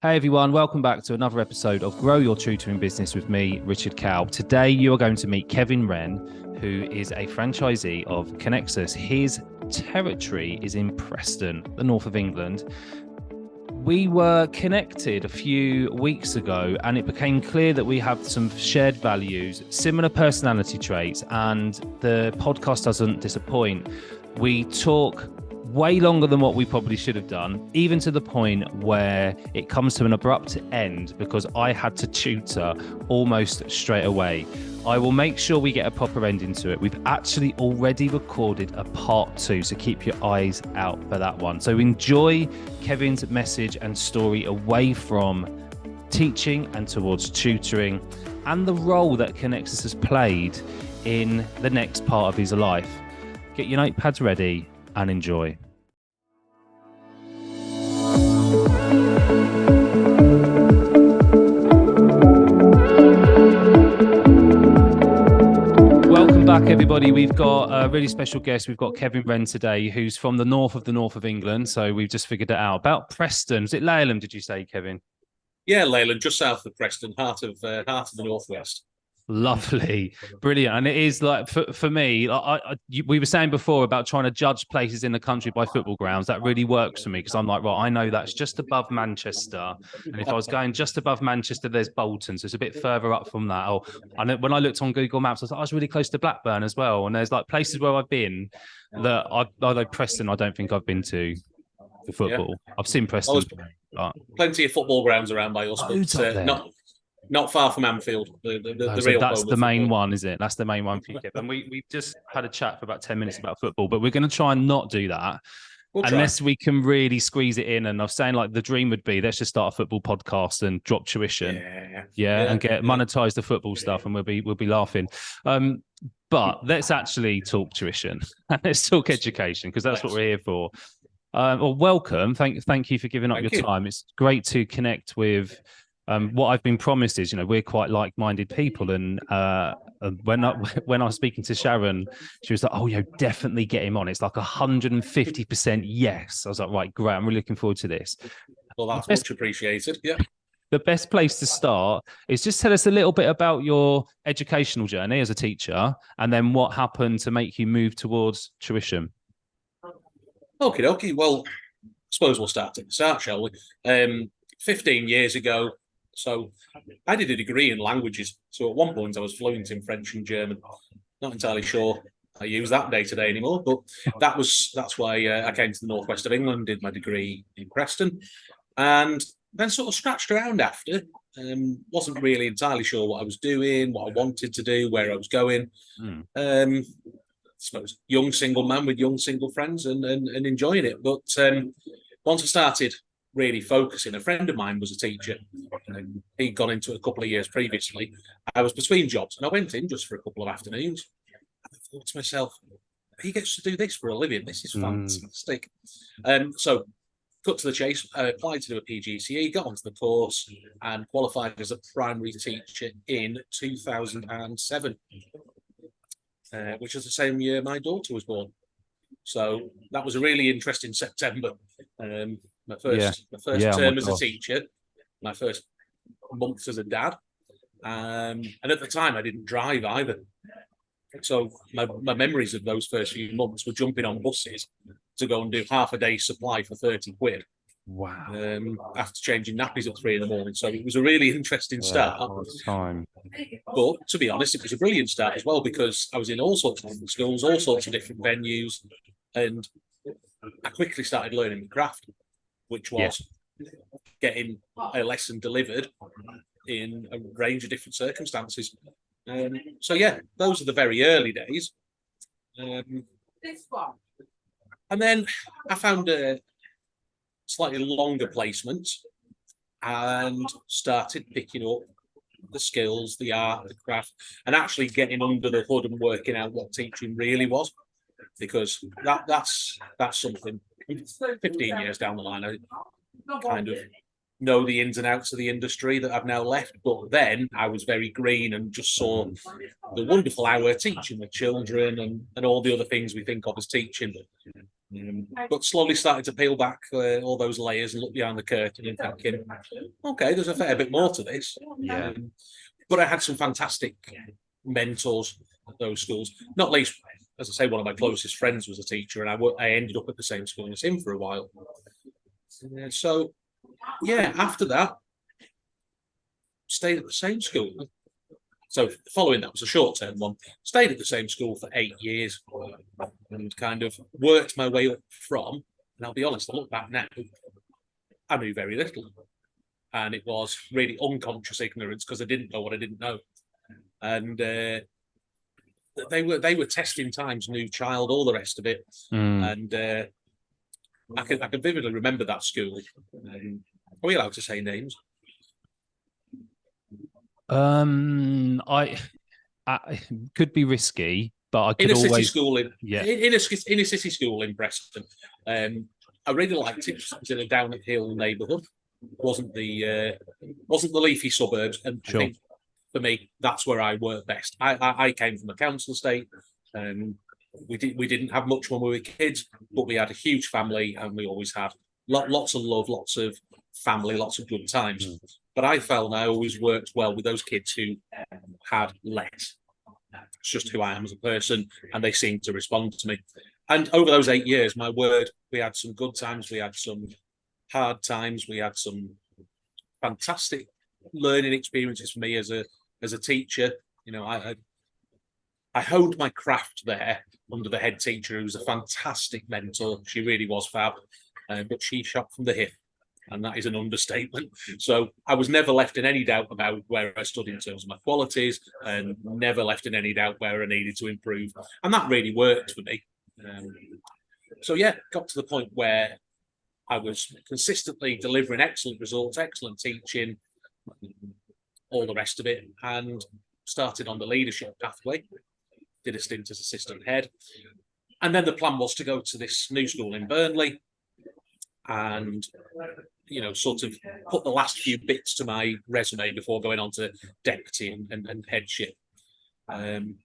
Hey everyone, welcome back to another episode of Grow Your Tutoring Business with me, Richard Cow. Today you are going to meet Kevin Wrenn, who is a franchisee of Conexus. His territory is in Preston, the north of England. We were connected a few weeks ago and it became clear that we have some shared values, similar personality traits, and the podcast doesn't disappoint. We talk way longer than what we probably should have done, even to the point where it comes to an abrupt end because I had to tutor almost straight away. I will make sure we get a proper ending to it. We've actually already recorded a part 2, so keep your eyes out for that one. So enjoy Kevin's message and story away from teaching and towards tutoring and the role that Conexus has played in the next part of his life. Get your notepads ready and enjoy. Welcome back, everybody. We've got a really special guest. We've got Kevin Wrenn today, who's from the north of England. So we've just figured it out. About Preston. Was it Laleham, did you say, Kevin? Yeah, Leyland, just south of Preston, heart of the northwest. Lovely, brilliant. And it is like for me, we were saying before about trying to judge places in the country by football grounds. That really works for me because I'm like, right, I know that's just above Manchester, and if I was going just above Manchester, there's Bolton, so it's a bit further up from that. Oh, I know when I looked on Google Maps, I was like, I was really close to Blackburn as well. And there's like places where I've been that although Preston, I don't think I've been to for football. Yeah. I've seen Preston. Well, plenty of football grounds around by us, but not far from Anfield. That's the main one, is it? That's the main one for you, Kev. And we've just had a chat for about 10 minutes about football, but we're going to try and not do that unless we can really squeeze it in. And I was saying, like, the dream would be let's just start a football podcast and drop tuition, and get monetize the football stuff, and we'll be laughing. But let's actually talk tuition and let's talk education because that's what we're here for. Well, welcome. Thank you for giving up your time. It's great to connect with. What I've been promised is, we're quite like-minded people. And when I was speaking to Sharon, she was like, "Oh, definitely get him on. It's like 150% yes." I was like, "Right, great. I'm really looking forward to this." Well, that's much appreciated. Yeah. The best place to start is just tell us a little bit about your educational journey as a teacher, and then what happened to make you move towards tuition. Okay. Well, I suppose we'll start at the start, shall we? 15 years ago. So I did a degree in languages. So at one point I was fluent in French and German. Not entirely sure I use that day to day anymore, but that's why I came to the northwest of England, did my degree in Preston, and then sort of scratched around after. Wasn't really entirely sure what I was doing, what I wanted to do, where I was going. I suppose young single man with young single friends and enjoying it. But once I started really focusing, a friend of mine was a teacher and he'd gone into it a couple of years previously. I was between jobs and I went in just for a couple of afternoons. And I thought to myself, he gets to do this for a living. This is fantastic. So cut to the chase, I applied to do a PGCE, got onto the course and qualified as a primary teacher in 2007, which was the same year my daughter was born. So that was a really interesting September. My first term as a teacher, my first month as a dad. And at the time, I didn't drive either. So my memories of those first few months were jumping on buses to go and do half a day's supply for 30 quid. Wow. After changing nappies at 3 a.m. So it was a really interesting start. But to be honest, it was a brilliant start as well because I was in all sorts of different schools, all sorts of different venues. And I quickly started learning the craft, which was getting a lesson delivered in a range of different circumstances. Those are the very early days. And then I found a slightly longer placement and started picking up the skills, the art, the craft, and actually getting under the hood and working out what teaching really was. Because that's something 15 years down the line, I kind of know the ins and outs of the industry that I've now left. But then I was very green and just saw the wonderful hour teaching with children and all the other things we think of as teaching. But slowly started to peel back all those layers and look behind the curtain and thinking, okay, there's a fair bit more to this. Yeah. But I had some fantastic mentors at those schools, not least, as I say, one of my closest friends was a teacher, and I ended up at the same school as him for a while. So, yeah, after that, stayed at the same school. So following that was a short-term one. Stayed at the same school for 8 years and kind of worked my way up from, and I'll be honest, I look back now, I knew very little. And it was really unconscious ignorance because I didn't know what I didn't know. And they were testing times, new child, all the rest of it. And I can vividly remember that school. Are we allowed to say names? I could be risky, but I could in a always city school in a city school in Preston. I really liked it. It was in a down hill neighbourhood. Wasn't the leafy suburbs, and Sure. I think for me that's where I work best. I came from a council estate, and we didn't have much when we were kids, but we had a huge family, and we always had lots of love, lots of family, lots of good times. But I felt I always worked well with those kids who had less. It's just who I am as a person, and they seemed to respond to me. And over those 8 years, my word, we had some good times, we had some hard times, we had some fantastic learning experiences for me as a teacher. You know, I honed my craft there under the head teacher, who was a fantastic mentor. She really was fab, but she shot from the hip, and that is an understatement. So I was never left in any doubt about where I stood in terms of my qualities, and never left in any doubt where I needed to improve. And that really worked for me. So yeah, got to the point where I was consistently delivering excellent results, excellent teaching, all the rest of it, and started on the leadership pathway. Did a stint as assistant head. And then the plan was to go to this new school in Burnley and, you know, sort of put the last few bits to my resume before going on to deputy and headship. And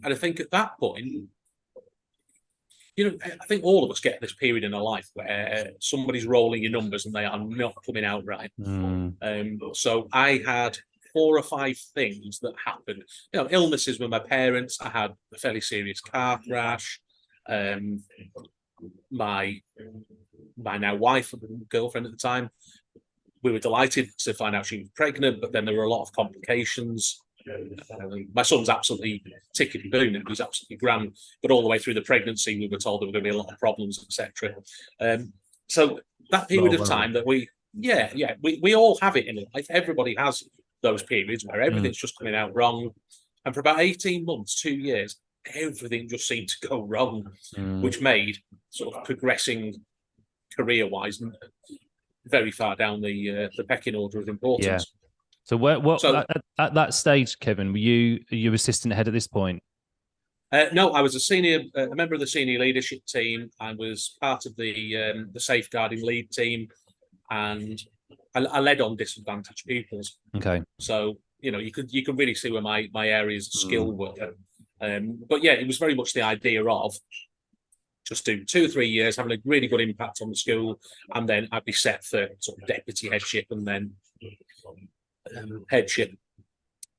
I think at that point, you know, I think all of us get this period in our life where somebody's rolling your numbers and they are not coming out right. So I had 4 or 5 things that happened. You know, illnesses with my parents. I had a fairly serious car crash. My now wife and girlfriend at the time, we were delighted to find out she was pregnant, but then there were a lot of complications. My son's absolutely tickety-boo. He was absolutely grand, but all the way through the pregnancy, we were told there were going to be a lot of problems, etc. So that period of time that we all have it in life. Everybody has those periods where everything's just coming out wrong, and for about 18 months, 2 years, everything just seemed to go wrong, which made sort of progressing career-wise very far down the pecking order of importance. Yeah. So at that stage, Kevin, were you assistant head at this point? No, I was a member of the senior leadership team. I was part of the safeguarding lead team, and I led on disadvantaged pupils. Okay. So, you know, you can really see where my areas of skill were. But yeah, it was very much the idea of just do 2 or 3 years, having a really good impact on the school, and then I'd be set for sort of deputy headship and then headship.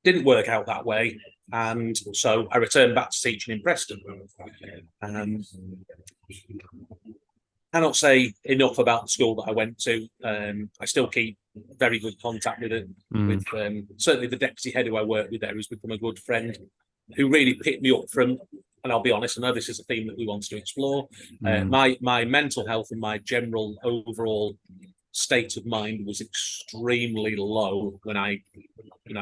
Didn't work out that way, and so I returned back to teaching in Preston. Cannot say enough about the school that I went to. I still keep very good contact with it. With certainly the deputy head who I work with there, who's become a good friend, who really picked me up from. And I'll be honest, I know this is a theme that we want to explore. My mental health and my general overall state of mind was extremely low when I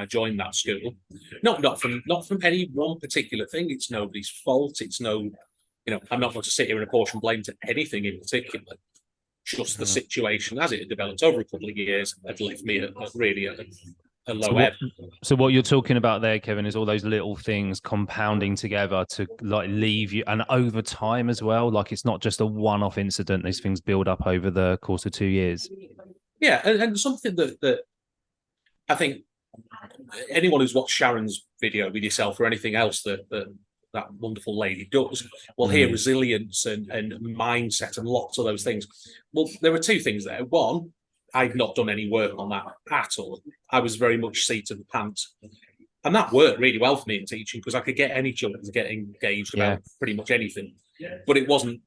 joined that school. Not from any one particular thing. It's nobody's fault. It's no, you know, I'm not going to sit here and apportion blame to anything in particular. Just the situation as it had developed over a couple of years had left me at really a low ebb. So what you're talking about there, Kevin, is all those little things compounding together to like leave you, and over time as well. Like it's not just a one-off incident; these things build up over the course of 2 years. Yeah, and something that I think anyone who's watched Sharon's video with yourself or anything else that that wonderful lady does, will hear resilience and mindset and lots of those things. Well, there were two things there. One, I'd not done any work on that at all. I was very much seat of the pants. And that worked really well for me in teaching because I could get any children to get engaged about pretty much anything. But it wasn't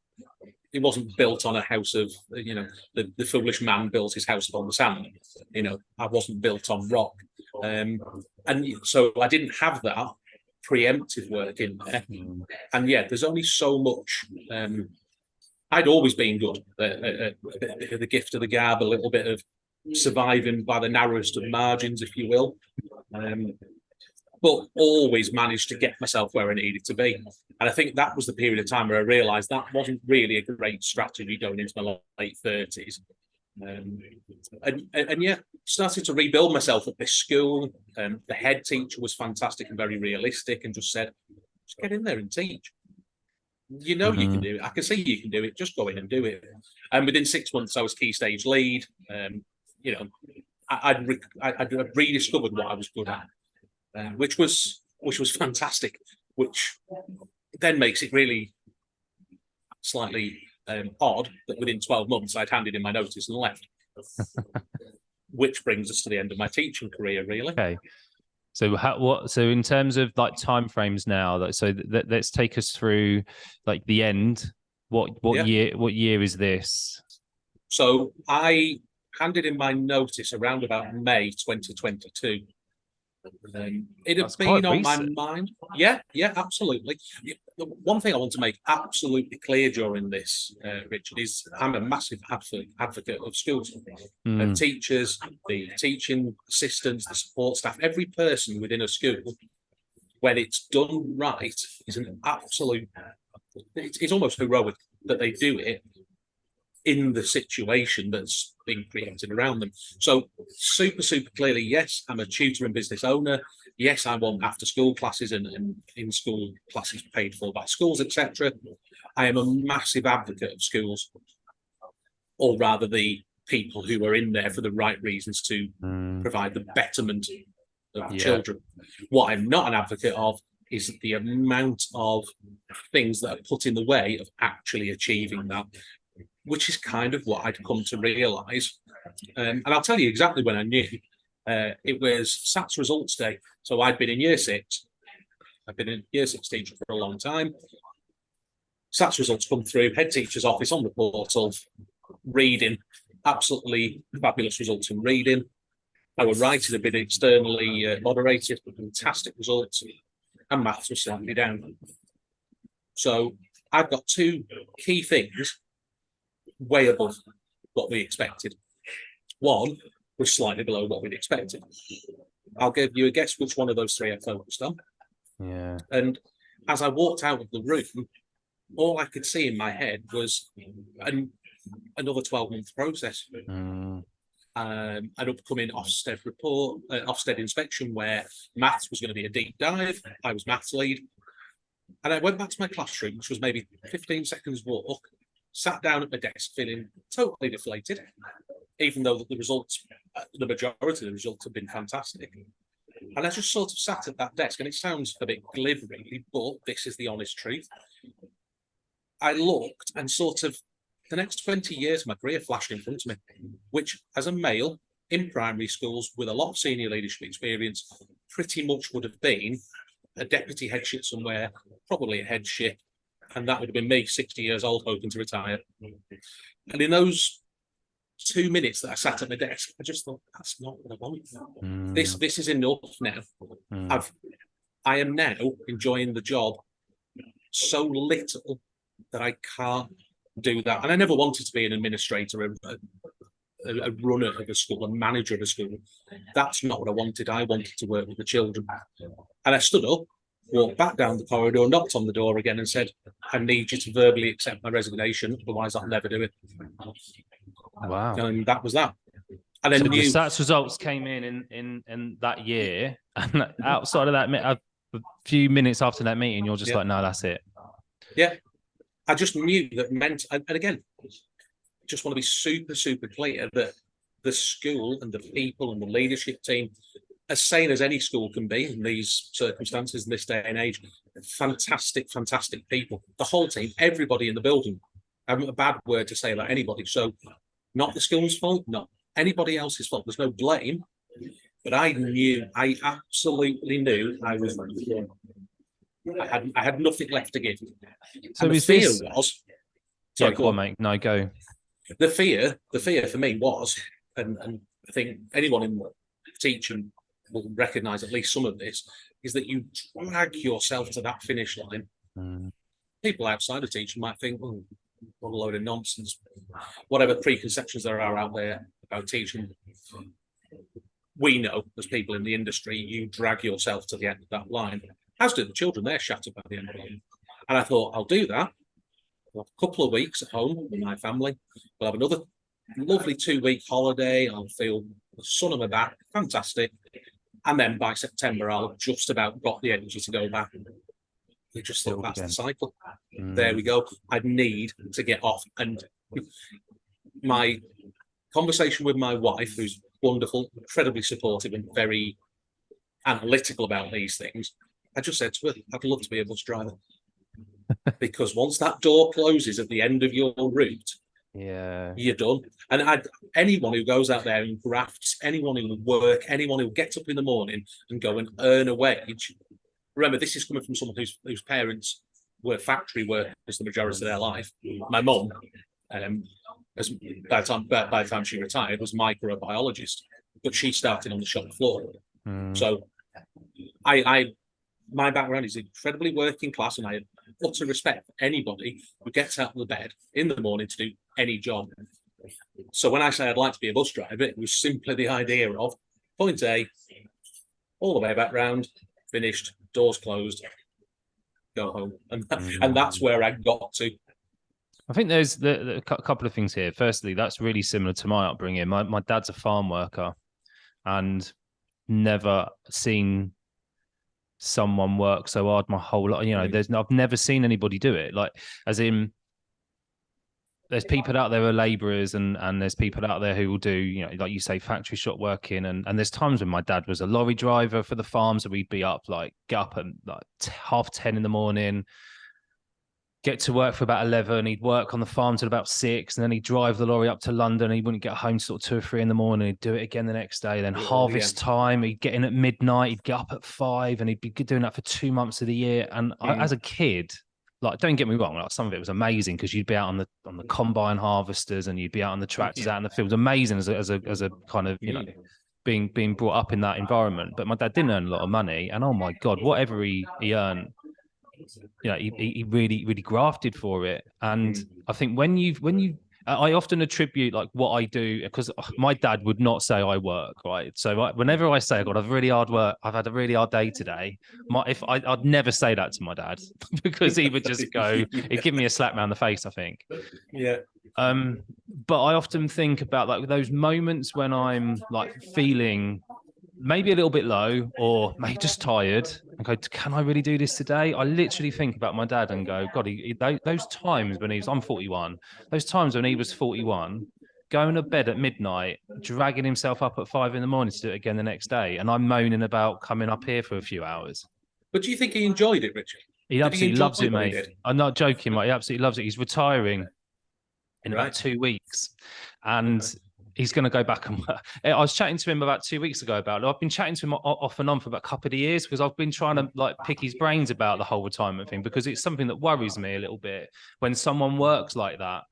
built on a house of, the foolish man built his house upon the sand. I wasn't built on rock. And so I didn't have that preemptive work in there. And there's only so much. I'd always been good at the gift of the gab, a little bit of surviving by the narrowest of margins, if you will. But always managed to get myself where I needed to be. And I think that was the period of time where I realised that wasn't really a great strategy going into my late 30s. Started to rebuild myself at this school. The head teacher was fantastic and very realistic and just said, just get in there and teach. You can do it. I can see you can do it. Just go in and do it. And within 6 months, I was key stage lead. I'd rediscovered what I was good at. Which was fantastic, which then makes it really slightly odd that within 12 months I'd handed in my notice and left. Which brings us to the end of my teaching career, really. Okay. So so in terms of like timeframes now, let's take us through like the end. What year is this? So I handed in my notice around about May 2022. It had been on my mind. Yeah, absolutely. The one thing I want to make absolutely clear during this, Richard, is I'm a massive advocate of schools, and teachers, the teaching assistants, the support staff, every person within a school, when it's done right, is an absolute. It's almost heroic that they do it in the situation that's being created around them. So super clearly, yes, I'm a tutor and business owner. Yes, I want after school classes and in-school classes paid for by schools, etc. I am a massive advocate of schools, or rather the people who are in there for the right reasons to provide the betterment of children. What I'm not an advocate of is the amount of things that are put in the way of actually achieving that, which is kind of what I'd come to realise. And I'll tell you exactly when I knew. It was SATS results day. So I'd been in year 6. I've been in year 6 teacher for a long time. SATS results come through, head teacher's office on the portal, reading, absolutely fabulous results in reading. Our writing had been externally moderated, fantastic results, and maths was slightly down. So I've got 2 key things way above what we expected. One was slightly below what we'd expected. I'll give you a guess which one of those 3 I focused on. Yeah. And as I walked out of the room, all I could see in my head was another 12-month process. An upcoming Ofsted report, Ofsted inspection, where maths was going to be a deep dive. I was maths lead. And I went back to my classroom, which was maybe 15 seconds walk, sat down at my desk feeling totally deflated, even though the results, the majority of the results have been fantastic. And I just sort of sat at that desk, and it sounds a bit glib, really, but this is the honest truth. I looked and sort of the next 20 years of my career flashed in front of me, which as a male in primary schools with a lot of senior leadership experience, pretty much would have been a deputy headship somewhere, probably a headship. And that would have been me, 60 years old, hoping to retire. And in those 2 minutes that I sat at my desk, I just thought, that's not what I want. This is enough now. I am now enjoying the job so little that I can't do that. And I never wanted to be an administrator, a runner of a school, a manager of a school. That's not what I wanted. I wanted to work with the children. And I stood up, walked back down the corridor, knocked on the door again and said, I need you to verbally accept my resignation, otherwise I'll never do it. Wow. And that was that. And then so the SATS results came in that year, and outside of that, a few minutes after that meeting, you're just like, no, that's it. Yeah. I just knew that meant, and again, just want to be super clear that the school and the people and the leadership team, as sane as any school can be in these circumstances in this day and age, fantastic, fantastic people. The whole team, everybody in the building. I haven't a bad word to say about anybody. So, not the school's fault, not anybody else's fault. There's no blame. But I absolutely knew I had nothing left to give. So and the is fear this? was, Yeah, sorry, go on, mate. No, go. the fear for me was, and I think anyone in teaching will recognise at least some of this, is that you drag yourself to that finish line. People outside of teaching might think, oh, what a load of nonsense. Whatever preconceptions there are out there about teaching, we know as people in the industry, you drag yourself to the end of that line. As do the children, they're shattered by the end of it. And I thought, I'll do that. I'll have a couple of weeks at home with my family. We'll have another lovely 2-week holiday. I'll feel the sun on my back, fantastic. And then by September, I'll have just about got the energy to go back. You just thought that's the cycle. There we go. I need to get off. And my conversation with my wife, who's wonderful, incredibly supportive, and very analytical about these things, I just said to her, I'd love to be a bus driver. Because once that door closes at the end of your route, you're done. And anyone who goes out there and grafts, anyone who will work, anyone who gets up in the morning and go and earn a wage. Remember, this is coming from someone whose parents were factory workers the majority of their life. My mum, by the time she retired, was microbiologist, but she started on the shop floor. So my background is incredibly working class, and I have utter respect for anybody who gets out of the bed in the morning to do any job. So when I say I'd like to be a bus driver, it was simply the idea of point A, all the way back round, finished, doors closed, go home. And that's where I got to. I think there's a couple of things here. Firstly, that's really similar to my upbringing. My dad's a farm worker and never seen someone work so hard my whole life. You know, I've never seen anybody do it. Like, as in, there's people out there who are labourers and there's people out there who will do, you know, like you say, factory shop working. And there's times when my dad was a lorry driver for the farm. So we'd be up, get up at like 10:30 in the morning, get to work for about 11. He'd work on the farm till about 6, and then he'd drive the lorry up to London. He wouldn't get home till 2 or 3 in the morning. He'd do it again the next day. Then harvest time, he'd get in at midnight. He'd get up at 5, and he'd be doing that for 2 months of the year. And as a kid, like, don't get me wrong, like, some of it was amazing because you'd be out on the combine harvesters and you'd be out on the tractors out in the fields. Amazing as a kind of, you know, being brought up in that environment. But my dad didn't earn a lot of money, and oh my God, whatever he earned, you know, he really grafted for it. And I think when you I often attribute like what I do, because my dad would not say I work, right? So whenever I say I've had a really hard day today, I'd never say that to my dad because he would just go, he'd give me a slap round the face, I think. Yeah. But I often think about like those moments when I'm like feeling maybe a little bit low or maybe just tired and go, can I really do this today? I literally think about my dad and go, God, those times when I'm 41, those times when he was 41, going to bed at midnight, dragging himself up at 5 in the morning to do it again the next day. And I'm moaning about coming up here for a few hours. But do you think he enjoyed it, Richard? He absolutely loves it, mate. I'm not joking, mate. He absolutely loves it. He's retiring in about 2 weeks. And he's going to go back and work. I was chatting to him about 2 weeks ago about it. I've been chatting to him off and on for about a couple of years because I've been trying to like pick his brains about the whole retirement thing, because it's something that worries me a little bit when someone works like that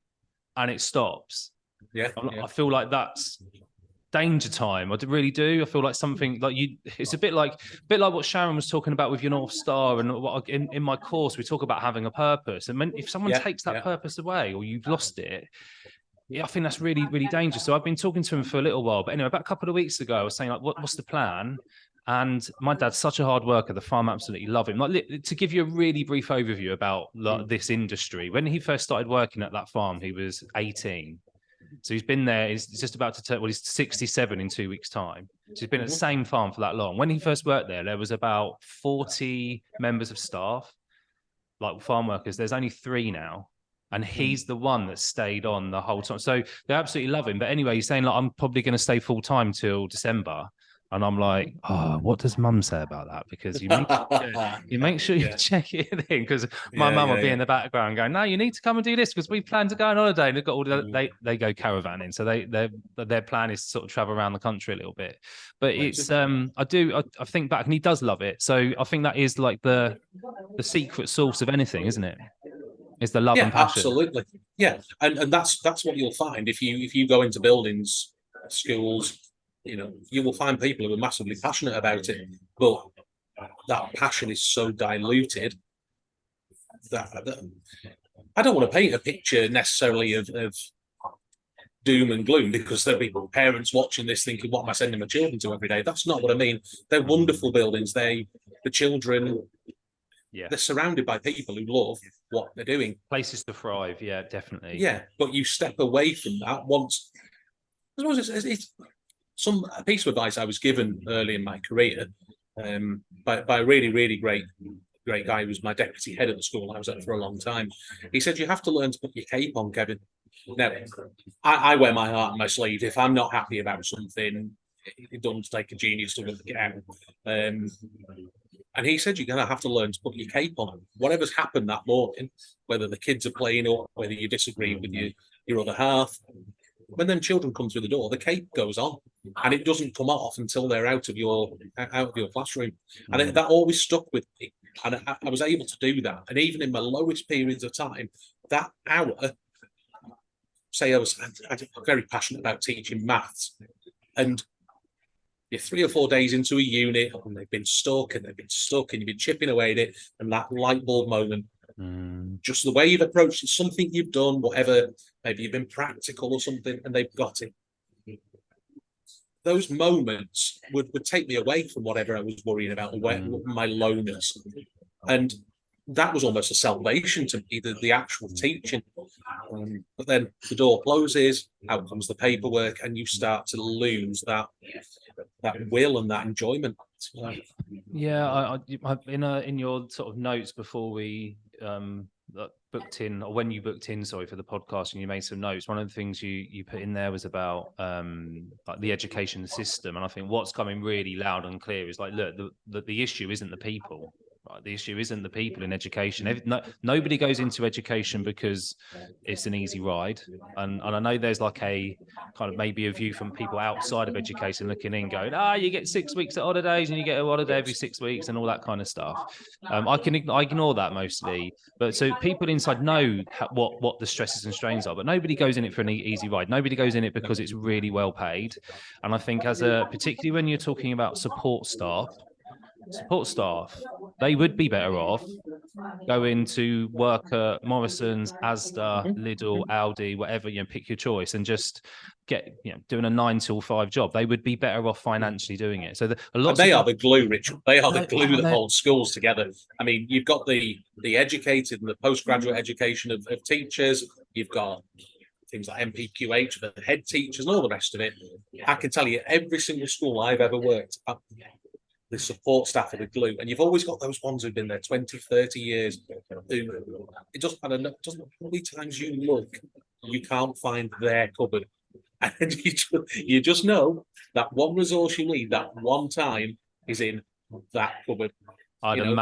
and it stops. I feel like that's danger time. I really do. I feel like something like it's a bit like what Sharon was talking about with your North Star, and what in my course we talk about having a purpose. And if someone takes that purpose away or you've lost it, I think that's really, really dangerous. So I've been talking to him for a little while. But anyway, about a couple of weeks ago, I was saying, like, what's the plan? And my dad's such a hard worker. The farm absolutely love him. Like, to give you a really brief overview about this industry, when he first started working at that farm, he was 18. So he's been there. He's just about to turn, he's 67 in 2 weeks' time. So he's been at the same farm for that long. When he first worked there was about 40 members of staff, like farm workers. There's only 3 now. And he's the one that stayed on the whole time. So they absolutely love him. But anyway, he's saying, like, I'm probably going to stay full time till December. And I'm like, oh, what does mum say about that? Because you make sure you Yeah. check it in, because my Yeah, mum will yeah, be yeah. in the background going, no, you need to come and do this because we plan to go on holiday. And they've got all they go caravanning. So their plan is to sort of travel around the country a little bit. But it's Amazing. I think back, and he does love it. So I think that is like the secret source of anything, isn't it? It's the love Yeah, and passion. absolutely. Yeah, and that's what you'll find if you go into buildings, schools, you will find people who are massively passionate about it, but that passion is so diluted that I don't want to paint a picture necessarily of doom and gloom, because there'll be parents watching this thinking, what am I sending my children to every day? That's not what I mean. They're wonderful buildings. The children, Yeah. they're surrounded by people who love what they're doing. Places to thrive. Yeah, definitely. Yeah, but you step away from that once. I suppose it's some a piece of advice I was given early in my career, by a really great guy who was my deputy head of the school I was at for a long time. He said, you have to learn to put your cape on, Kevin. Now, I wear my heart on my sleeve. If I'm not happy about something, it doesn't take a genius to work it out. And he said, you're going to have to learn to put your cape on. Whatever's happened that morning, whether the kids are playing or whether you disagree with your other half, when them children come through the door, the cape goes on, and it doesn't come off until they're out of your classroom. And that always stuck with me. And I was able to do that. And even in my lowest periods of time, that hour, say I'm very passionate about teaching maths, and you're 3 or 4 days into a unit and they've been stuck and you've been chipping away at it, and that light bulb moment, just the way you've approached it, something you've done, whatever, maybe you've been practical or something, and they've got it. Those moments would take me away from whatever I was worrying about, my lowness. And that was almost a salvation to me, the actual teaching. But then the door closes, out comes the paperwork, and you start to lose that will and that enjoyment. Yeah, I in your sort of notes before we booked in, or when you booked in, sorry, for the podcast, and you made some notes, one of the things you put in there was about like the education system. And I think what's coming really loud and clear is like, look, the issue isn't the people. Right? The issue isn't the people in education. Nobody goes into education because it's an easy ride. And I know there's like a kind of maybe a view from people outside of education looking in, going, you get 6 weeks of holidays and you get a holiday every 6 weeks and all that kind of stuff. I ignore that mostly. But so people inside know what the stresses and strains are, but nobody goes in it for an easy ride. Nobody goes in it because it's really well paid. And I think particularly when you're talking about support staff, they would be better off going to work at Morrison's, Asda, Lidl, Aldi, whatever, pick your choice, and just get, doing a 9 till 5 job. They would be better off financially doing it. So they are the glue, Richard. They are the glue that holds schools together. I mean, you've got the educated and the postgraduate education of teachers. You've got things like MPQH for the head teachers and all the rest of it. I can tell you, every single school I've ever worked at, the support staff are the glue, and you've always got those ones who've been there 20, 30 years. It doesn't matter how many times you look, you can't find their cupboard, and you just know that one resource you need that one time is in that cupboard. I had a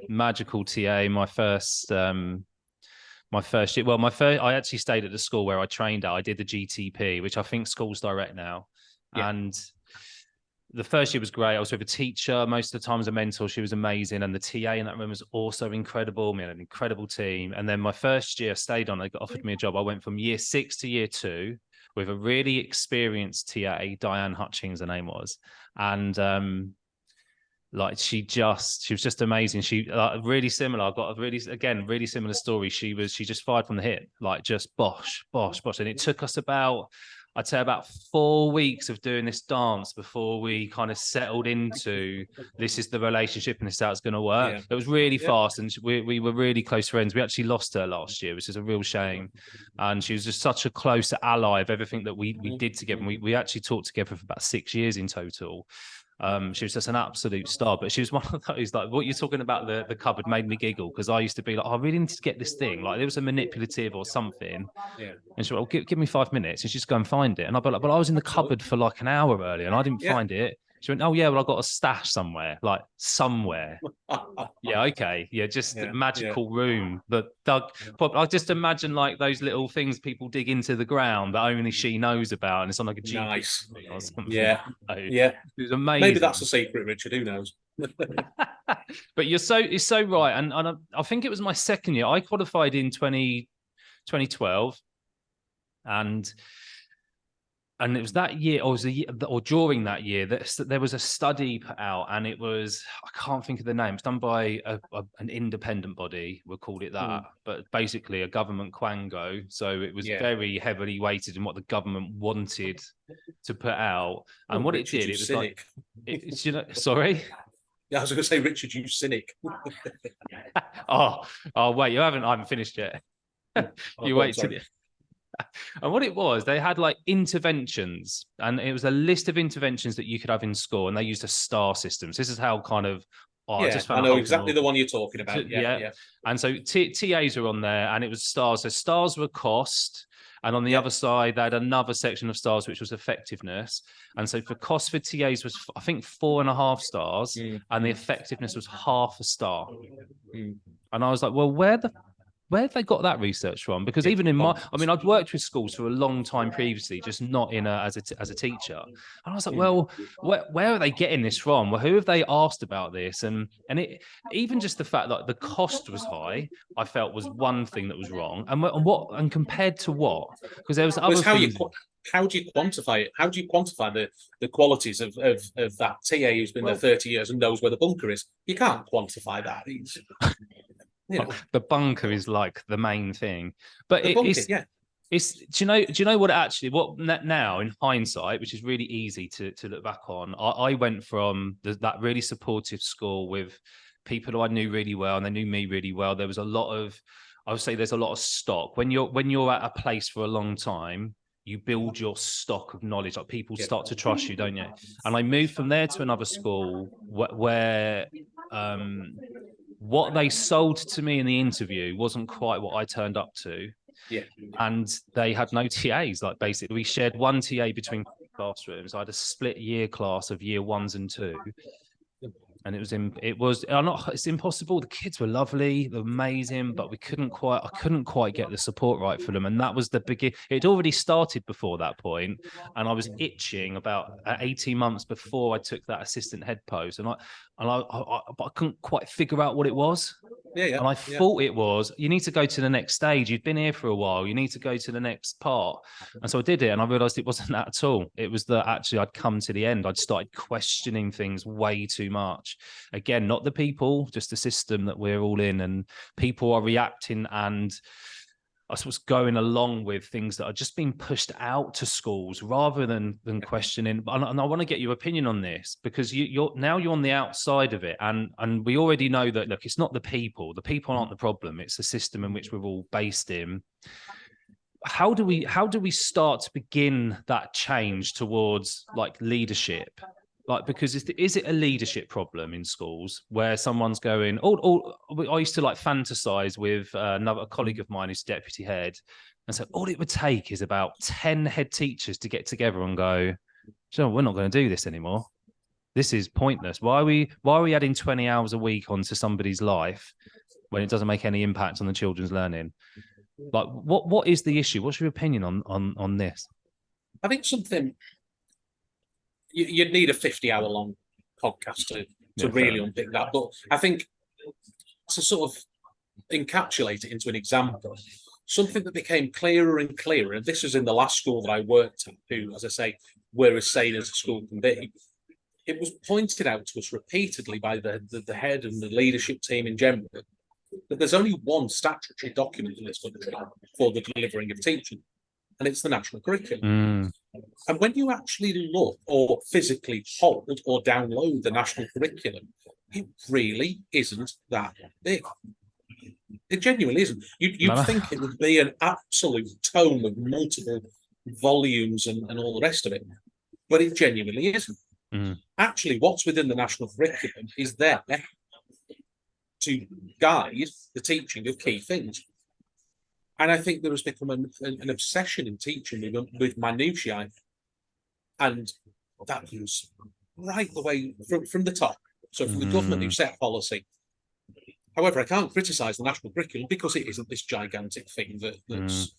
magical TA. My first year. Well, I actually stayed at the school where I trained at. I did the GTP, which I think Schools Direct now, and the first year was great. I was with a teacher most of the time as a mentor. She was amazing. And the TA in that room was also incredible. We had an incredible team. And then my first year I stayed on, they offered me a job. I went from year 6 to year 2 with a really experienced TA, Diane Hutchings, her name was. And she was just amazing. She really similar. I've got really similar story. She just fired from the hip, just bosh. And it took us I'd say about 4 weeks of doing this dance before we kind of settled into this is the relationship and this is how it's going to work. Yeah. It was really fast, and we were really close friends. We actually lost her last year, which is a real shame. And she was just such a close ally of everything that we did together. And we actually talked together for about 6 years in total. She was just an absolute star, but she was one of those, like what you're talking about, the cupboard made me giggle, because I used to be like, I really need to get this thing. Like there was a manipulative or something. Yeah. And she went, well, give me 5 minutes. And she'd just go and find it. And I'd be like, but I was in the cupboard for like an hour earlier and I didn't find it. She went, oh yeah, well, I got a stash somewhere, like somewhere. Yeah, okay. Yeah, just Yeah, magical room that dug. I just imagine like those little things people dig into the ground that only she knows about, and it's on like a GPS nice. thing or something. Yeah, So, yeah. it was Maybe that's amazing. a secret, Richard. Who knows? But you're so right. And I think it was my second year. I qualified in 2012, and it was that year, or was a year, or during that year, that there was a study put out, and it was, I can't think of the name. It's done by an independent body, we'll call it that, but basically a government quango. So it was very heavily weighted in what the government wanted to put out, and what Richard, it did, you it was cynic. like, sorry. Yeah, I was going to say, Richard, you cynic. Oh, wait, I haven't finished yet. You wait till the. And what it was, they had like interventions, and it was a list of interventions that you could have in school, and they used a star system. So this is how kind of, I just found I the know whole thing exactly the awful. one you're talking about. Yeah. And so TAs were on there, and it was stars. So stars were cost, and on the other side, they had another section of stars, which was effectiveness. And so for cost for TAs was, I think, 4.5 stars, and the effectiveness was half a star. And I was like, well, where have they got that research from? Because even in I've worked with schools for a long time previously, just not as a teacher. And I was like, well, where are they getting this from? Well, who have they asked about this? And it, even just the fact that the cost was high, I felt was one thing that was wrong. And compared to what? Because there was other things. How do you quantify it? How do you quantify the qualities of that TA who's been there 30 years and knows where the bunker is? You can't quantify that. The bunker is like the main thing, but it's do you know what now in hindsight, which is really easy to look back on, I went from that really supportive school with people who I knew really well, and they knew me really well. There was a lot of, I would say there's a lot of stock when you're at a place for a long time. You build your stock of knowledge, like people start to trust you, don't you? And I moved from there to another school where what they sold to me in the interview wasn't quite what I turned up to. Yeah. And they had no TAs. Like basically we shared one TA between classrooms. I had a split year class of year 1s and 2. And it's impossible. The kids were lovely, they're amazing, but I couldn't quite get the support right for them. And that was the beginning. It already started before that point, and I was itching about 18 months before I took that assistant head post, and I couldn't quite figure out what it was. And I thought it was, you need to go to the next stage. You've been here for a while. You need to go to the next part. And so I did it, and I realized it wasn't that at all. It was that actually I'd come to the end. I'd started questioning things way too much. Again, not the people, just the system that we're all in, and people are reacting and I suppose going along with things that are just being pushed out to schools rather than questioning. And I want to get your opinion on this, because you're on the outside of it, and we already know that, look, it's not the people aren't the problem, it's the system in which we're all based in. How do we start to begin that change towards like leadership? Like, because is it a leadership problem in schools where someone's going, I used to like fantasize with a colleague of mine who's deputy head, and so all it would take is about 10 head teachers to get together and go, so we're not going to do this anymore. This is pointless. Why are we adding 20 hours a week onto somebody's life when it doesn't make any impact on the children's learning? Like, what is the issue? What's your opinion on this? I think something you'd need a 50-hour long podcast to really unpick that. But I think to sort of encapsulate it into an example, something that became clearer and clearer, and this was in the last school that I worked at, who, as I say, were as sane as a school can be. It was pointed out to us repeatedly by the head and the leadership team in general that there's only one statutory document in this country for the delivering of teaching, and it's the national curriculum. And when you actually look or physically hold or download the national curriculum, it really isn't that big. It genuinely isn't. You'd think it would be an absolute tome of multiple volumes and all the rest of it, but it genuinely isn't. Actually, what's within the national curriculum is there to guide the teaching of key things. And I think there has become an obsession in teaching with minutiae. And that was right the way from the top. So from the government who set policy. However, I can't criticise the national curriculum because it isn't this gigantic thing that's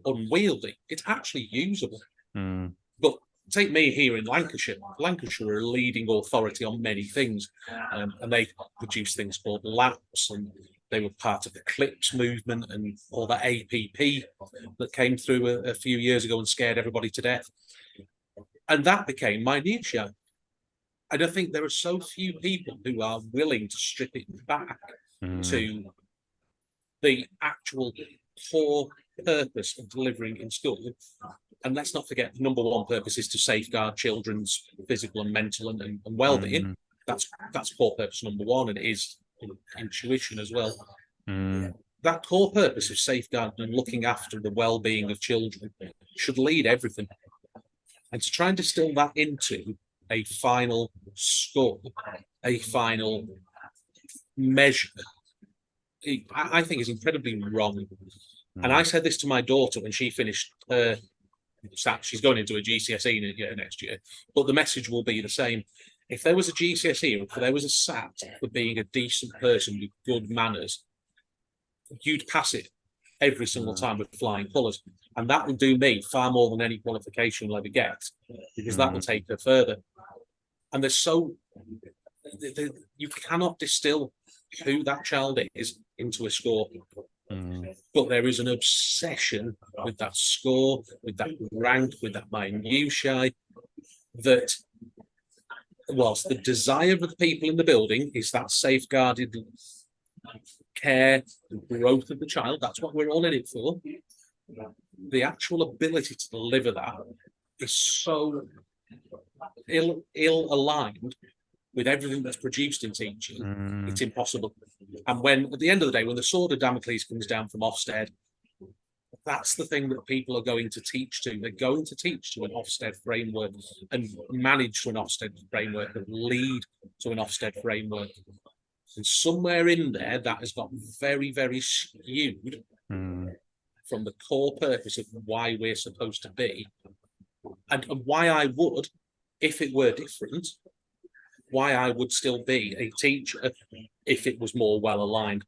unwieldy. It's actually usable. But take me here in Lancashire. Lancashire are a leading authority on many things, and they produce things called LAPs, and they were part of the CLIPS movement and all that APP that came through a few years ago and scared everybody to death. And that became minutiae. And I think there are so few people who are willing to strip it back to the actual core purpose of delivering in school. And let's not forget, the number one purpose is to safeguard children's physical and mental and well-being. That's core purpose number one, and it is in tuition as well. That core purpose of safeguarding and looking after the well-being of children should lead everything. And to try and distill that into a final score, a final measure, I think is incredibly wrong. And I said this to my daughter when she finished her SAT. She's going into a GCSE next year, but the message will be the same. If there was a GCSE, or if there was a SAT for being a decent person with good manners, you'd pass it every single time with flying colours. And that will do me far more than any qualification will ever get, because that will take her further. And you cannot distill who that child is into a score. But there is an obsession with that score, with that rank, with that minutiae, that whilst the desire of the people in the building is that safeguarded care and growth of the child, that's what we're all in it for. The actual ability to deliver that is so ill aligned with everything that's produced in teaching, it's impossible. And when, at the end of the day, when the sword of Damocles comes down from Ofsted, that's the thing that people are going to teach to. They're going to teach to an Ofsted framework and manage to an Ofsted framework and lead to an Ofsted framework. And somewhere in there, that has got very, very skewed from the core purpose of why we're supposed to be, and why I would, if it were different, why I would still be a teacher if it was more well aligned.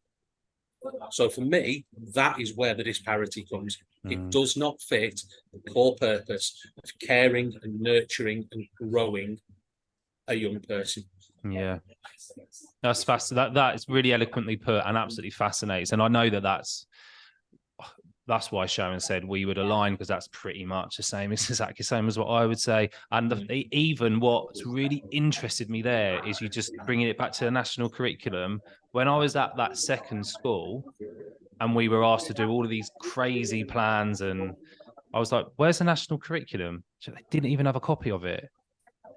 So for me, that is where the disparity comes. It does not fit the core purpose of caring and nurturing and growing a young person. Yeah, that's fascinating. That is really eloquently put and absolutely fascinates. And I know that's why Sharon said we would align, because that's pretty much the same. It's exactly the same as what I would say. And even what's really interested me there is you just bringing it back to the national curriculum. When I was at that second school and we were asked to do all of these crazy plans, and I was like, where's the national curriculum? They didn't even have a copy of it.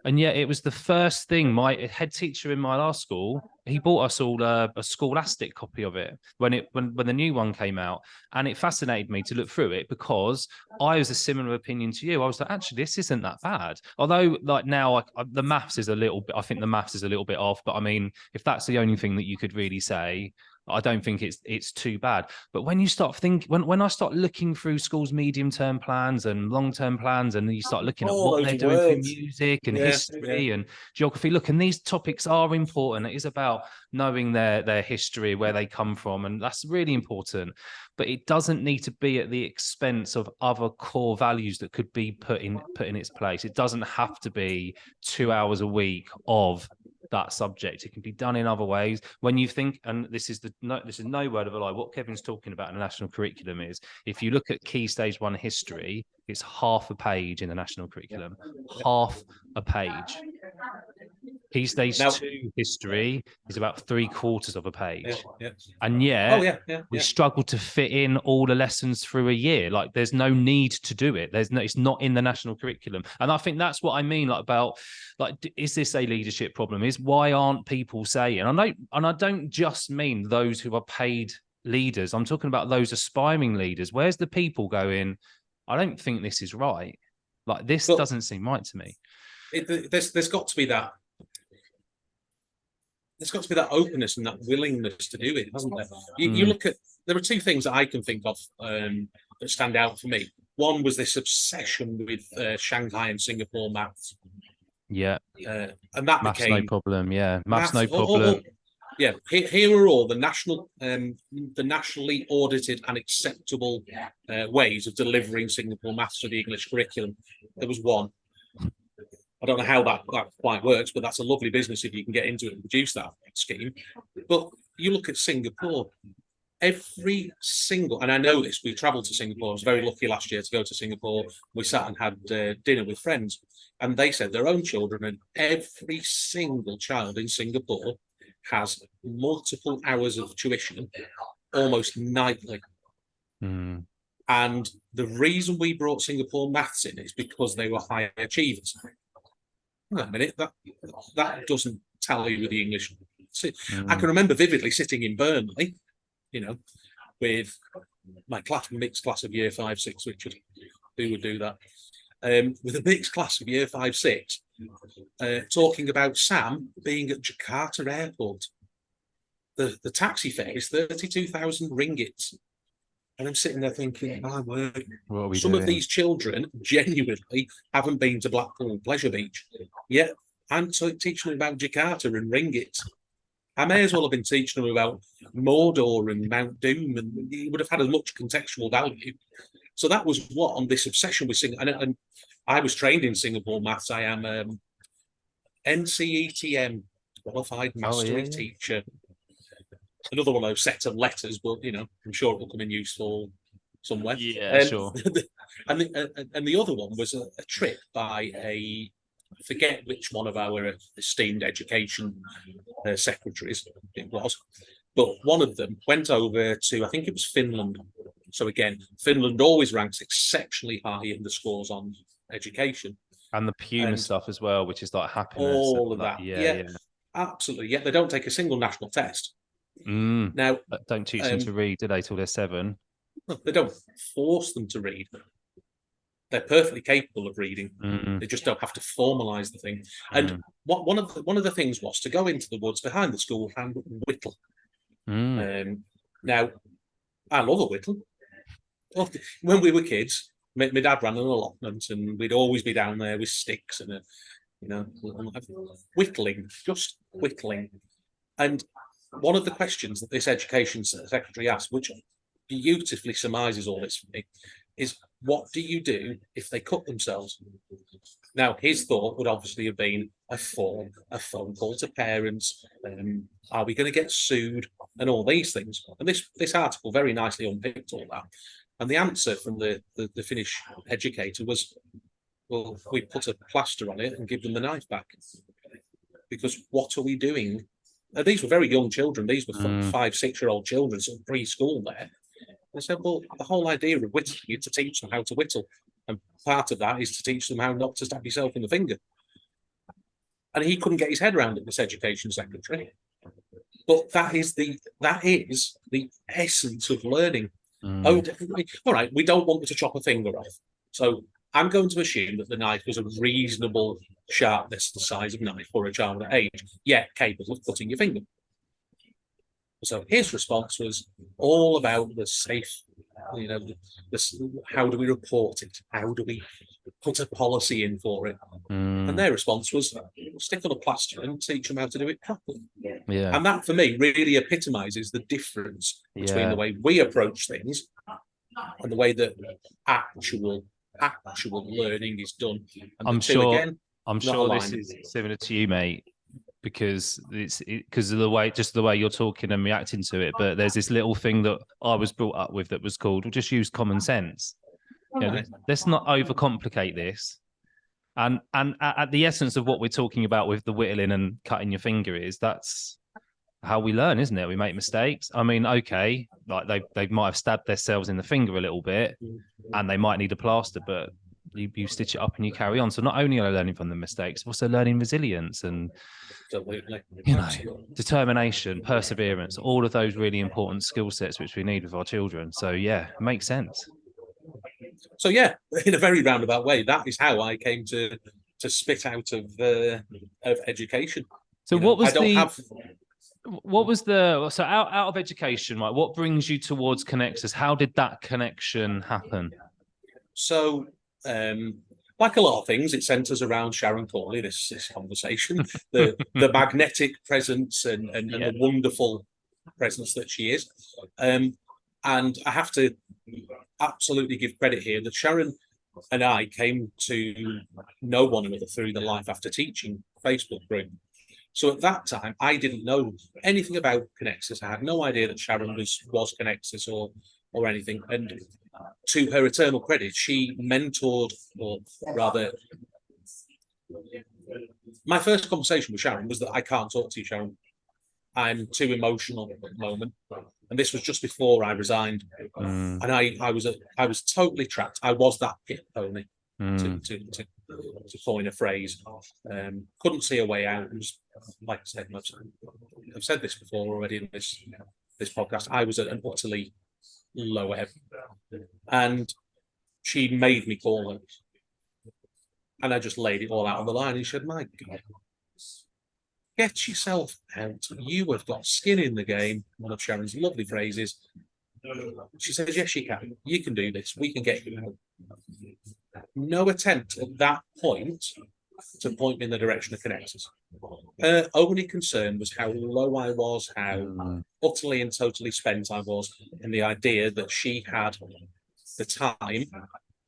And yet it was the first thing. My head teacher in my last school, he bought us all a Scholastic copy of it when the new one came out. And it fascinated me to look through it, because I was a similar opinion to you. I was like, actually, this isn't that bad. Although, like, now the maths is a little bit, I think the maths is a little bit off. But I mean, if that's the only thing that you could really say, I don't think it's too bad. But when you start thinking, when I start looking through schools' medium-term plans and long-term plans, and you start looking at what they're doing for music and history and geography, look, and these topics are important. It is about knowing their history, where they come from, and that's really important. But it doesn't need to be at the expense of other core values that could be put in its place. It doesn't have to be 2 hours a week of that subject. It can be done in other ways. When you think, and this is no word of a lie, what Kevin's talking about in the national curriculum is, if you look at Key Stage 1 history, it's half a page in the national curriculum. Half a page. Key Stage 2 history is about 3/4 of a page. And yet we struggle to fit in all the lessons through a year. Like, there's no need to do it. It's not in the national curriculum. And I think that's what I mean, is this a leadership problem? Is why aren't people saying, and I don't just mean those who are paid leaders. I'm talking about those aspiring leaders. Where's the people going, I don't think this is right. Like, this doesn't seem right to me. There's got to be that. There's got to be that openness and that willingness to do it, hasn't there? You look at, there are two things that I can think of that stand out for me. One was this obsession with Shanghai and Singapore maths. Yeah. And that Maths became no problem. Yeah. Maths maths. no problem. Yeah, here are all the nationally audited and acceptable ways of delivering Singapore maths to the English curriculum. There was one. I don't know how that quite works, but that's a lovely business if you can get into it and produce that scheme. But you look at Singapore, every single, and I know this, we travelled to Singapore. I was very lucky last year to go to Singapore. We sat and had dinner with friends, and they said their own children, and every single child in Singapore has multiple hours of tuition almost nightly. Mm. And the reason we brought Singapore maths in is because they were high achievers. Hang on a minute, that doesn't tally with the English. I can remember vividly sitting in Burnley, with my mixed class of year 5, 6, Richard, who would do that, with a mixed class of year 5, 6, talking about Sam being at Jakarta Airport. The taxi fare is 32,000 ringgit. And I'm sitting there thinking, my word, some of these children genuinely haven't been to Blackpool Pleasure Beach. Yet I'm teaching them about Jakarta and ringgit. I may as well have been teaching them about Mordor and Mount Doom, and it would have had as much contextual value. So that was what, on this obsession with Singapore. And I was trained in Singapore maths. I am NCETM, qualified mastery teacher. Another one of those sets of letters, but I'm sure it will come in useful somewhere. Yeah, sure. And the other one was a trip by I forget which one of our esteemed education secretaries it was, but one of them went over to, I think it was Finland. So again, Finland always ranks exceptionally high in the scores on education. And the Puma stuff as well, which is like happiness. All of that. Yeah, absolutely. Yeah, they don't take a single national test. Now, don't teach them to read, do they, till they're 7? No, they don't force them to read. They're perfectly capable of reading. They just don't have to formalise the thing. And one of the things was to go into the woods behind the school and whittle. Now, I love a whittle. When we were kids, my dad ran an allotment, and we'd always be down there with sticks and whittling, just whittling. And one of the questions that this education secretary asked, which beautifully surmises all this for me, is what do you do if they cut themselves? Now, his thought would obviously have been a phone call to parents, are we going to get sued, and all these things. And this article very nicely unpicked all that. And the answer from the Finnish educator was, well, we put a plaster on it and give them the knife back. Because what are we doing? These were very young children. These were 5, 6-year-old children, sort of preschool there. I said, well, the whole idea of whittling is to teach them how to whittle. And part of that is to teach them how not to stab yourself in the finger. And he couldn't get his head around it, this education secretary. But that is the essence of learning. Oh, definitely. All right, we don't want you to chop a finger off. So I'm going to assume that the knife was a reasonable sharpness, the size of knife for a child at age, yet capable of cutting your finger. So his response was all about the safe, how do we report it? How do we put a policy in for it? And their response was stick on a plaster and teach them how to do it properly. Yeah. And that, for me, really epitomises the difference between the way we approach things and the way that actual learning is done. And I'm sure this is similar to you, mate, because because of the way you're talking and reacting to it. But there's this little thing that I was brought up with that was called, just use common sense. Let's not overcomplicate this. And at the essence of what we're talking about with the whittling and cutting your finger is that's how we learn, isn't it? We make mistakes. I mean, okay, like they might have stabbed themselves in the finger a little bit, and they might need a plaster, but you stitch it up and you carry on. So not only are they learning from the mistakes, also learning resilience and determination, perseverance, all of those really important skill sets which we need with our children. So yeah, it makes sense. So yeah, in a very roundabout way, that is how I came to spit out of education. So what was out of education, right? What brings you towards Conexus? How did that connection happen? So like a lot of things, it centres around Sharon Corley, this conversation, the magnetic presence and the wonderful presence that she is. And I have to absolutely give credit here that Sharon and I came to know one another through the Life After Teaching Facebook group. So at that time, I didn't know anything about Conexus. I had no idea that Sharon was Conexus or anything. And to her eternal credit, she mentored, or rather, my first conversation with Sharon was that I can't talk to you, Sharon. I'm too emotional at the moment. And this was just before I resigned. And I was totally trapped. I was that pit pony, to coin a phrase. Couldn't see a way out. It was, like I said, I've said this before already in this podcast. I was at an utterly low ebb. And she made me call her. And I just laid it all out on the line. And she said, my God, get yourself out. You have got skin in the game. One of Sharon's lovely phrases. She says, yes, you can. You can do this. We can get you out. No attempt at that point to point me in the direction of Conexus. Her only concern was how low I was, how utterly and totally spent I was, and the idea that she had the time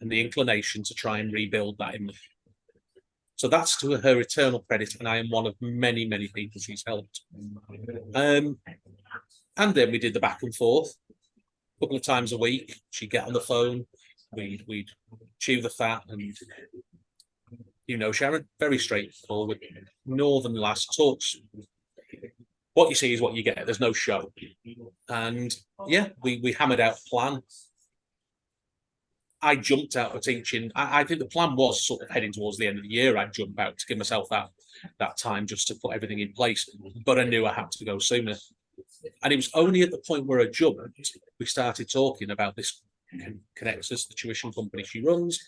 and the inclination to try and rebuild that in me. So that's to her eternal credit, and I am one of many, many people she's helped. And then we did the back and forth a couple of times a week. She'd get on the phone, we'd chew the fat, and Sharon, very straightforward, northern lass, talks. What you see is what you get. There's no show. And yeah, we hammered out a plan. I jumped out of teaching. I think the plan was sort of heading towards the end of the year. I'd jump out to give myself that time just to put everything in place. But I knew I had to go sooner. And it was only at the point where I jumped, we started talking about this Conexus, the tuition company she runs,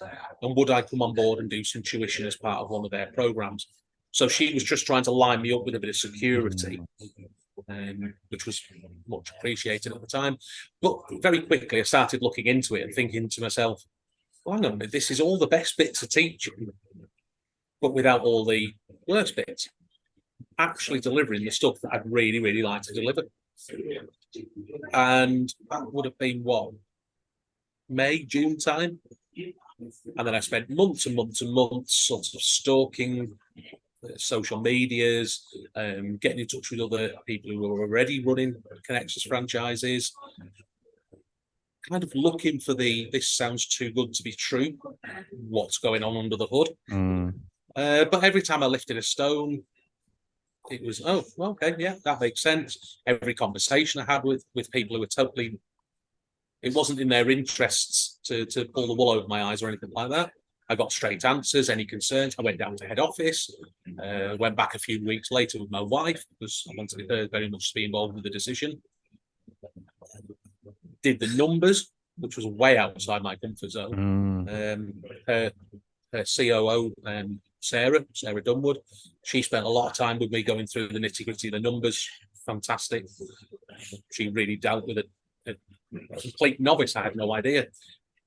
and would I come on board and do some tuition as part of one of their programs. So she was just trying to line me up with a bit of security, which was much appreciated at the time. But very quickly, I started looking into it and thinking to myself, well, hang on a minute, this is all the best bits of teaching, but without all the worst bits. Actually delivering the stuff that I'd really, really like to deliver. And that would have been what? May, June time. And then I spent months and months and months sort of stalking social medias, getting in touch with other people who were already running Conexus franchises, kind of looking for this sounds too good to be true, what's going on under the hood. But every time I lifted a stone, it was, oh, okay, yeah, that makes sense. Every conversation I had with people who were totally, it wasn't in their interests to pull the wool over my eyes or anything like that. I got straight answers, any concerns. I went down to head office, went back a few weeks later with my wife because I wanted her very much to be involved with the decision. Did the numbers, which was way outside my comfort zone. Her COO, Sarah Dunwood, she spent a lot of time with me going through the nitty-gritty of the numbers. Fantastic. She really dealt with a complete novice. I had no idea.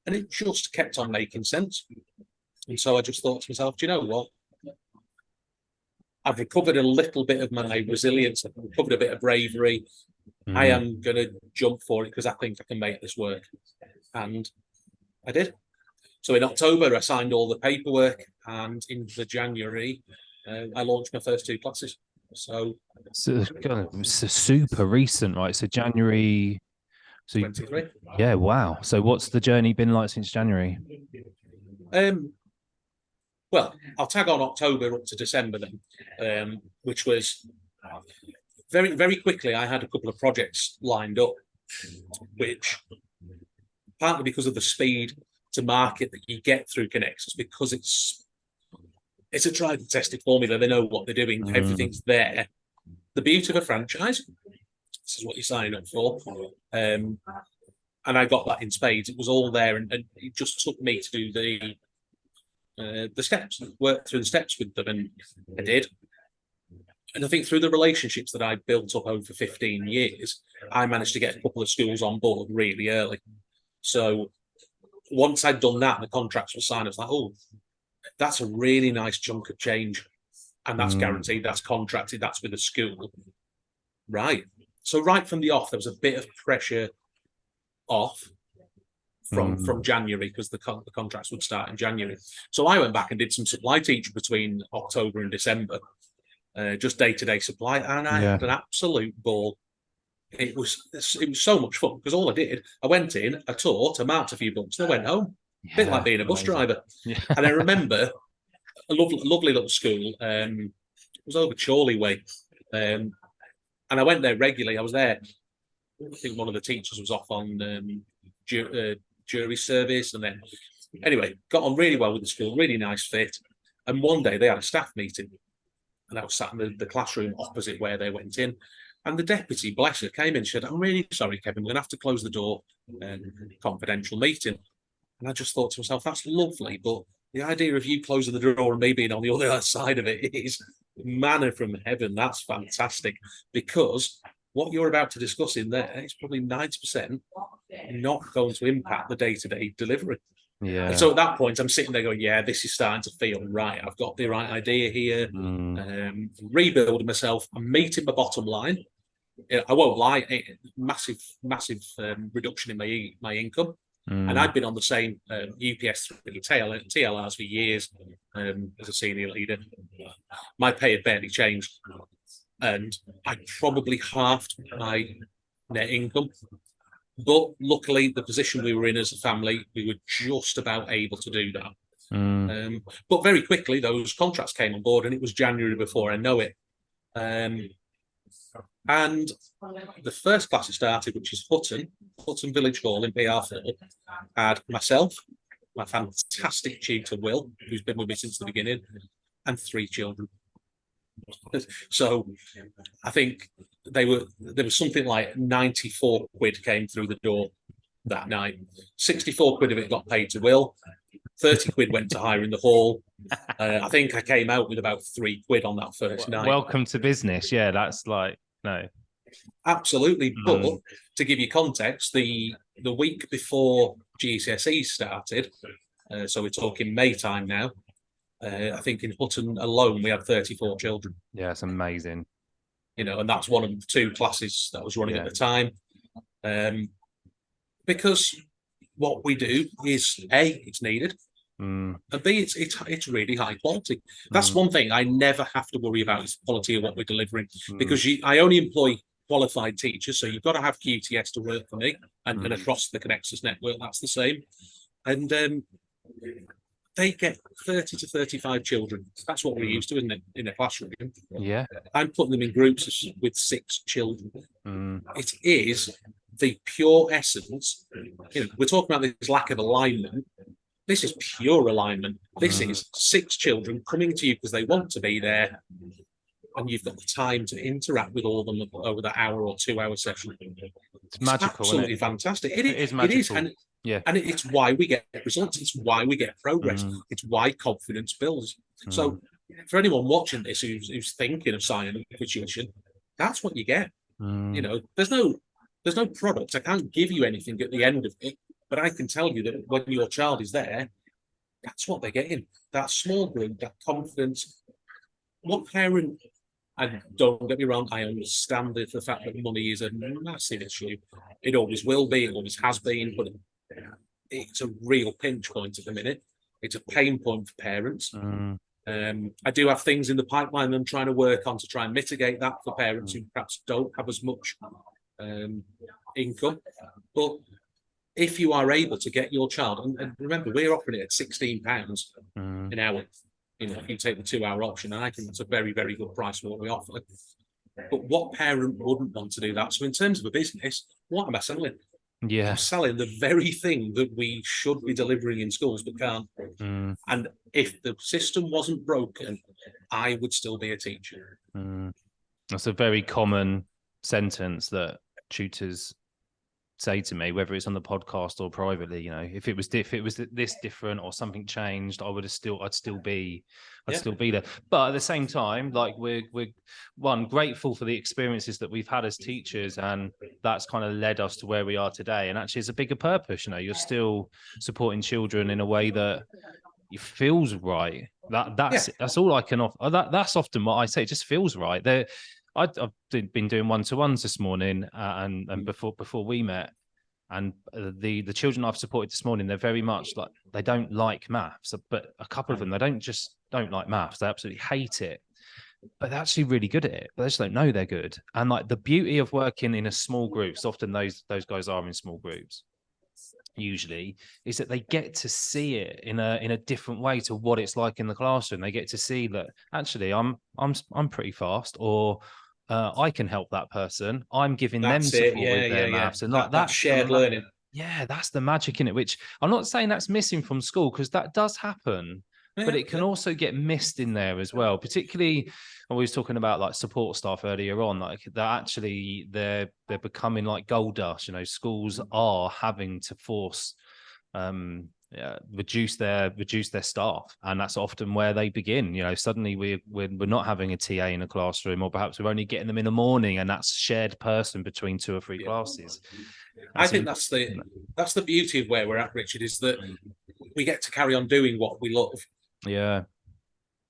And it just kept on making sense. And so I just thought to myself, do you know what? I've recovered a little bit of my resilience. I've recovered a bit of bravery. I am going to jump for it because I think I can make this work. And I did. So in October, I signed all the paperwork, and in the January, I launched my first 2 classes. So it's super recent, right? So January. So 23. Yeah, wow. So what's the journey been like since January? Well, I'll tag on October up to December then, which was very, very quickly. I had a couple of projects lined up, which partly because of the speed to market that you get through Conexus, because it's a tried and tested formula. They know what they're doing. Everything's there. The beauty of a franchise, this is what you're signing up for. And I got that in spades. It was all there, and it just took me to do the steps, work through the steps with them, and I did. And I think through the relationships that I built up over 15 years, I managed to get a couple of schools on board really early. So once I'd done that, the contracts were signed. I was like, oh, That's a really nice chunk of change. And that's Mm. guaranteed, that's contracted, that's with a school. Right. So right from the off, there was a bit of pressure off from January, because the contracts would start in January. So I went back and did some supply teaching between October and December, just day-to-day supply, and I had an absolute ball. It was so much fun, because all I did, I went in, I taught, I marked a few books, and I went home. A bit like being a bus driver. Yeah. And I remember a lovely little school. It was over Chorley Way, and I went there regularly. I was there. I think one of the teachers was off on jury service, and then anyway, got on really well with the school. Really nice fit. And one day they had a staff meeting, and I was sat in the classroom opposite where they went in. And the deputy, bless her, came in. She said, "I'm really sorry, Kevin. We're going to have to close the door. Confidential meeting." And I just thought to myself, "That's lovely, but the idea of you closing the door and me being on the other side of it is manna from heaven. That's fantastic." Because what you're about to discuss in there is probably 90% not going to impact the day-to-day delivery. Yeah. And so at that point, I'm sitting there going, yeah, this is starting to feel right. I've got the right idea here. Rebuilding myself. I'm meeting my bottom line. I won't lie, massive reduction in my income. And I've been on the same UPS TLRs for years as a senior leader. My pay had barely changed, and I probably halved my net income. But luckily, the position we were in as a family, we were just about able to do that. But very quickly, those contracts came on board, and it was January before I know it. And the first class that started, which is Hutton Village Hall in BR4, had myself, my fantastic tutor Will, who's been with me since the beginning, and 3 children. So I think there was something like 94 quid came through the door that night. 64 quid of it got paid to Will. 30 quid went to hiring the hall. I think I came out with about 3 quid on that first night. Welcome to business. Yeah, that's like, no. Absolutely. But to give you context, the week before GCSEs started, so we're talking May time now, I think in Hutton alone, we had 34 children. Yeah, it's amazing. You know, and that's one of the 2 classes that was running at the time. Because what we do is, A, it's needed, and B, it's really high quality. That's one thing I never have to worry about, is the quality of what we're delivering, because I only employ qualified teachers, so you've got to have QTS to work for me, and across the Conexus network, that's the same. And they get 30 to 35 children. That's what we're used to, isn't it, in a classroom? Yeah. I'm putting them in groups with 6 children. It is the pure essence. You know, we're talking about this lack of alignment. This is pure alignment. This is 6 children coming to you because they want to be there, and you've got the time to interact with all of them over the hour or 2 hour session. It's magical. Absolutely fantastic. It is magical. It is. And it's why we get results. It's why we get progress. It's why confidence builds. So for anyone watching this who's thinking of signing up for tuition, that's what you get. You know, there's no product. I can't give you anything at the end of it, but I can tell you that when your child is there, that's what they're getting. That small group, that confidence. What parent, and don't get me wrong, I understand the fact that money is a massive issue. It always will be, it always has been, but it's a real pinch point at the minute. It's a pain point for parents. I do have things in the pipeline I'm trying to work on to try and mitigate that for parents who perhaps don't have as much income. But if you are able to get your child, and remember, we're offering it at £16 an hour. You know, if you take the 2 hour option, and I think that's a very, very good price for what we offer. But what parent wouldn't want to do that? So in terms of a business, what am I selling? Yeah. I'm selling the very thing that we should be delivering in schools but can't. And if the system wasn't broken, I would still be a teacher. That's a very common sentence that tutors say to me, whether it's on the podcast or privately. You know, if it was this different or something changed, I'd still be there. But at the same time, like we're grateful for the experiences that we've had as teachers, and that's kind of led us to where we are today. And actually, it's a bigger purpose. You know, you're still supporting children in a way that it feels right. That's Yeah. that's all I can offer. That's often what I say. It just feels right. I've been doing one-to-ones this morning, and before we met, and the children I've supported this morning, they're very much like, they don't like maths, but a couple of them, they don't like maths. They absolutely hate it, but they're actually really good at it. They just don't know they're good. And like the beauty of working in a small groups, often those guys are in small groups usually, is that they get to see it in a different way to what it's like in the classroom. They get to see that actually I'm pretty fast, or I can help that person. I'm giving them That's it. support Yeah, with yeah, their yeah. maths, and like That shared learning. yeah, that's the magic in it. Which I'm not saying that's missing from school, because that does happen, but Yeah, it can yeah. also get missed in there as well. Particularly, I was talking about like support staff earlier on, like that actually they're becoming like gold dust. You know, schools are having to force reduce their staff, and that's often where they begin. You know, suddenly we're not having a TA in a classroom, or perhaps we're only getting them in the morning, and that's shared person between 2 or 3 Yeah. classes. I That's think that's the beauty of where we're at, Richard, is that we get to carry on doing what we love. yeah.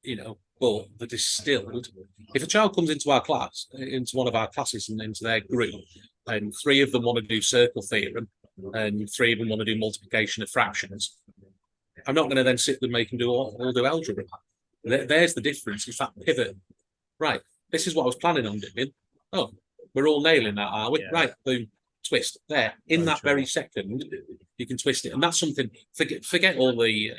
You know, but the distilled. If a child comes into our class, into one of our classes and into their group, and 3 of them want to do circle theorem, and 3 of them want to do multiplication of fractions, I'm not going to then sit them and make them all do algebra. There's the difference. It's that pivot. Right, this is what I was planning on doing. Oh, we're all nailing that, are we? Yeah. Right, boom, twist there. In Very that true. very second, you can twist it, and that's something. Forget all the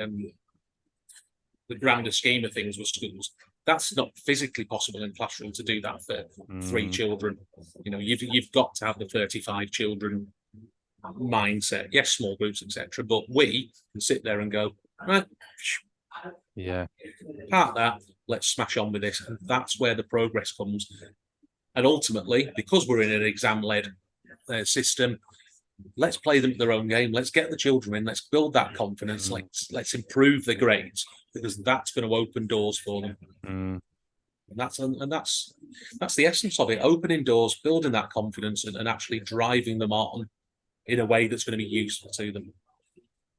grander scheme of things with schools. That's not physically possible in classroom to do that for 3 children. You know, you've got to have the 35 children mindset. Yes, small groups, etc. But we can sit there and go, right, Yeah. part that, let's smash on with this. And that's where the progress comes. And ultimately, because we're in an exam-led system, let's play them at their own game. Let's get the children in. Let's build that confidence. Let's improve the grades, because that's going to open doors for them. And that's the essence of it: opening doors, building that confidence, and actually driving them on in a way that's going to be useful to them.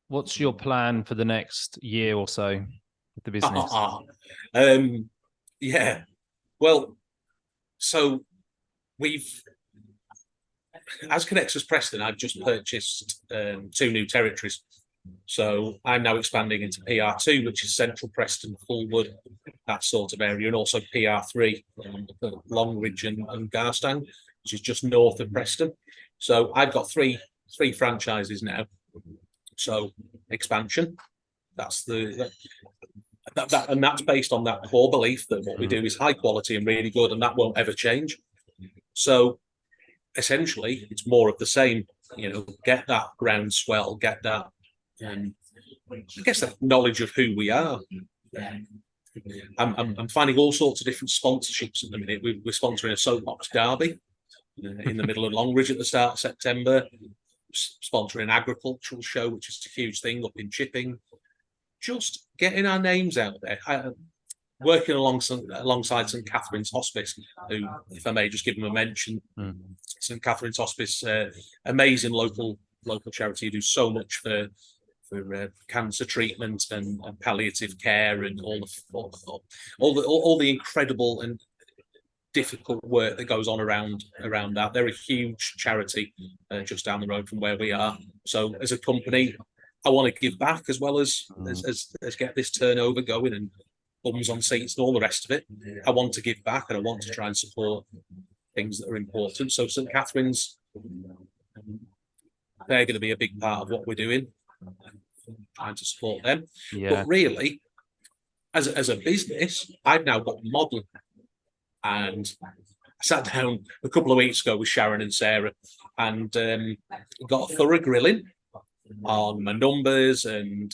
What's your plan for the next year or so with the business? Yeah. Well, so we've, as Conexus Preston, I've just purchased 2 new territories. So I'm now expanding into PR2, which is Central Preston, Fulwood, that sort of area, and also PR3, Longridge and Garstang, which is just north of Preston. So I've got three franchises now. So expansion, that's and that's based on that core belief that what we do is high quality and really good, and that won't ever change. So essentially, it's more of the same. You know, get that groundswell, get that, I guess, that knowledge of who we are. I'm finding all sorts of different sponsorships at the minute. We're sponsoring a soapbox derby in the middle of Longridge at the start of September. Sponsoring an agricultural show, which is a huge thing up in Chipping. Just getting our names out there. Working alongside St Catherine's Hospice, who, if I may just give them a mention, St Catherine's Hospice, amazing local charity, who do so much for cancer treatment and palliative care, and all the incredible and difficult work that goes on around that. They're a huge charity just down the road from where we are. So as a company, I want to give back as well as get this turnover going and bums on seats and all the rest of it. I want to give back, and I want to try and support things that are important. So St Catherine's, they're going to be a big part of what we're doing, trying to support them. Yeah. But really, as a business, I've now got a model. And I sat down a couple of weeks ago with Sharon and Sarah, and got a thorough grilling on my numbers, and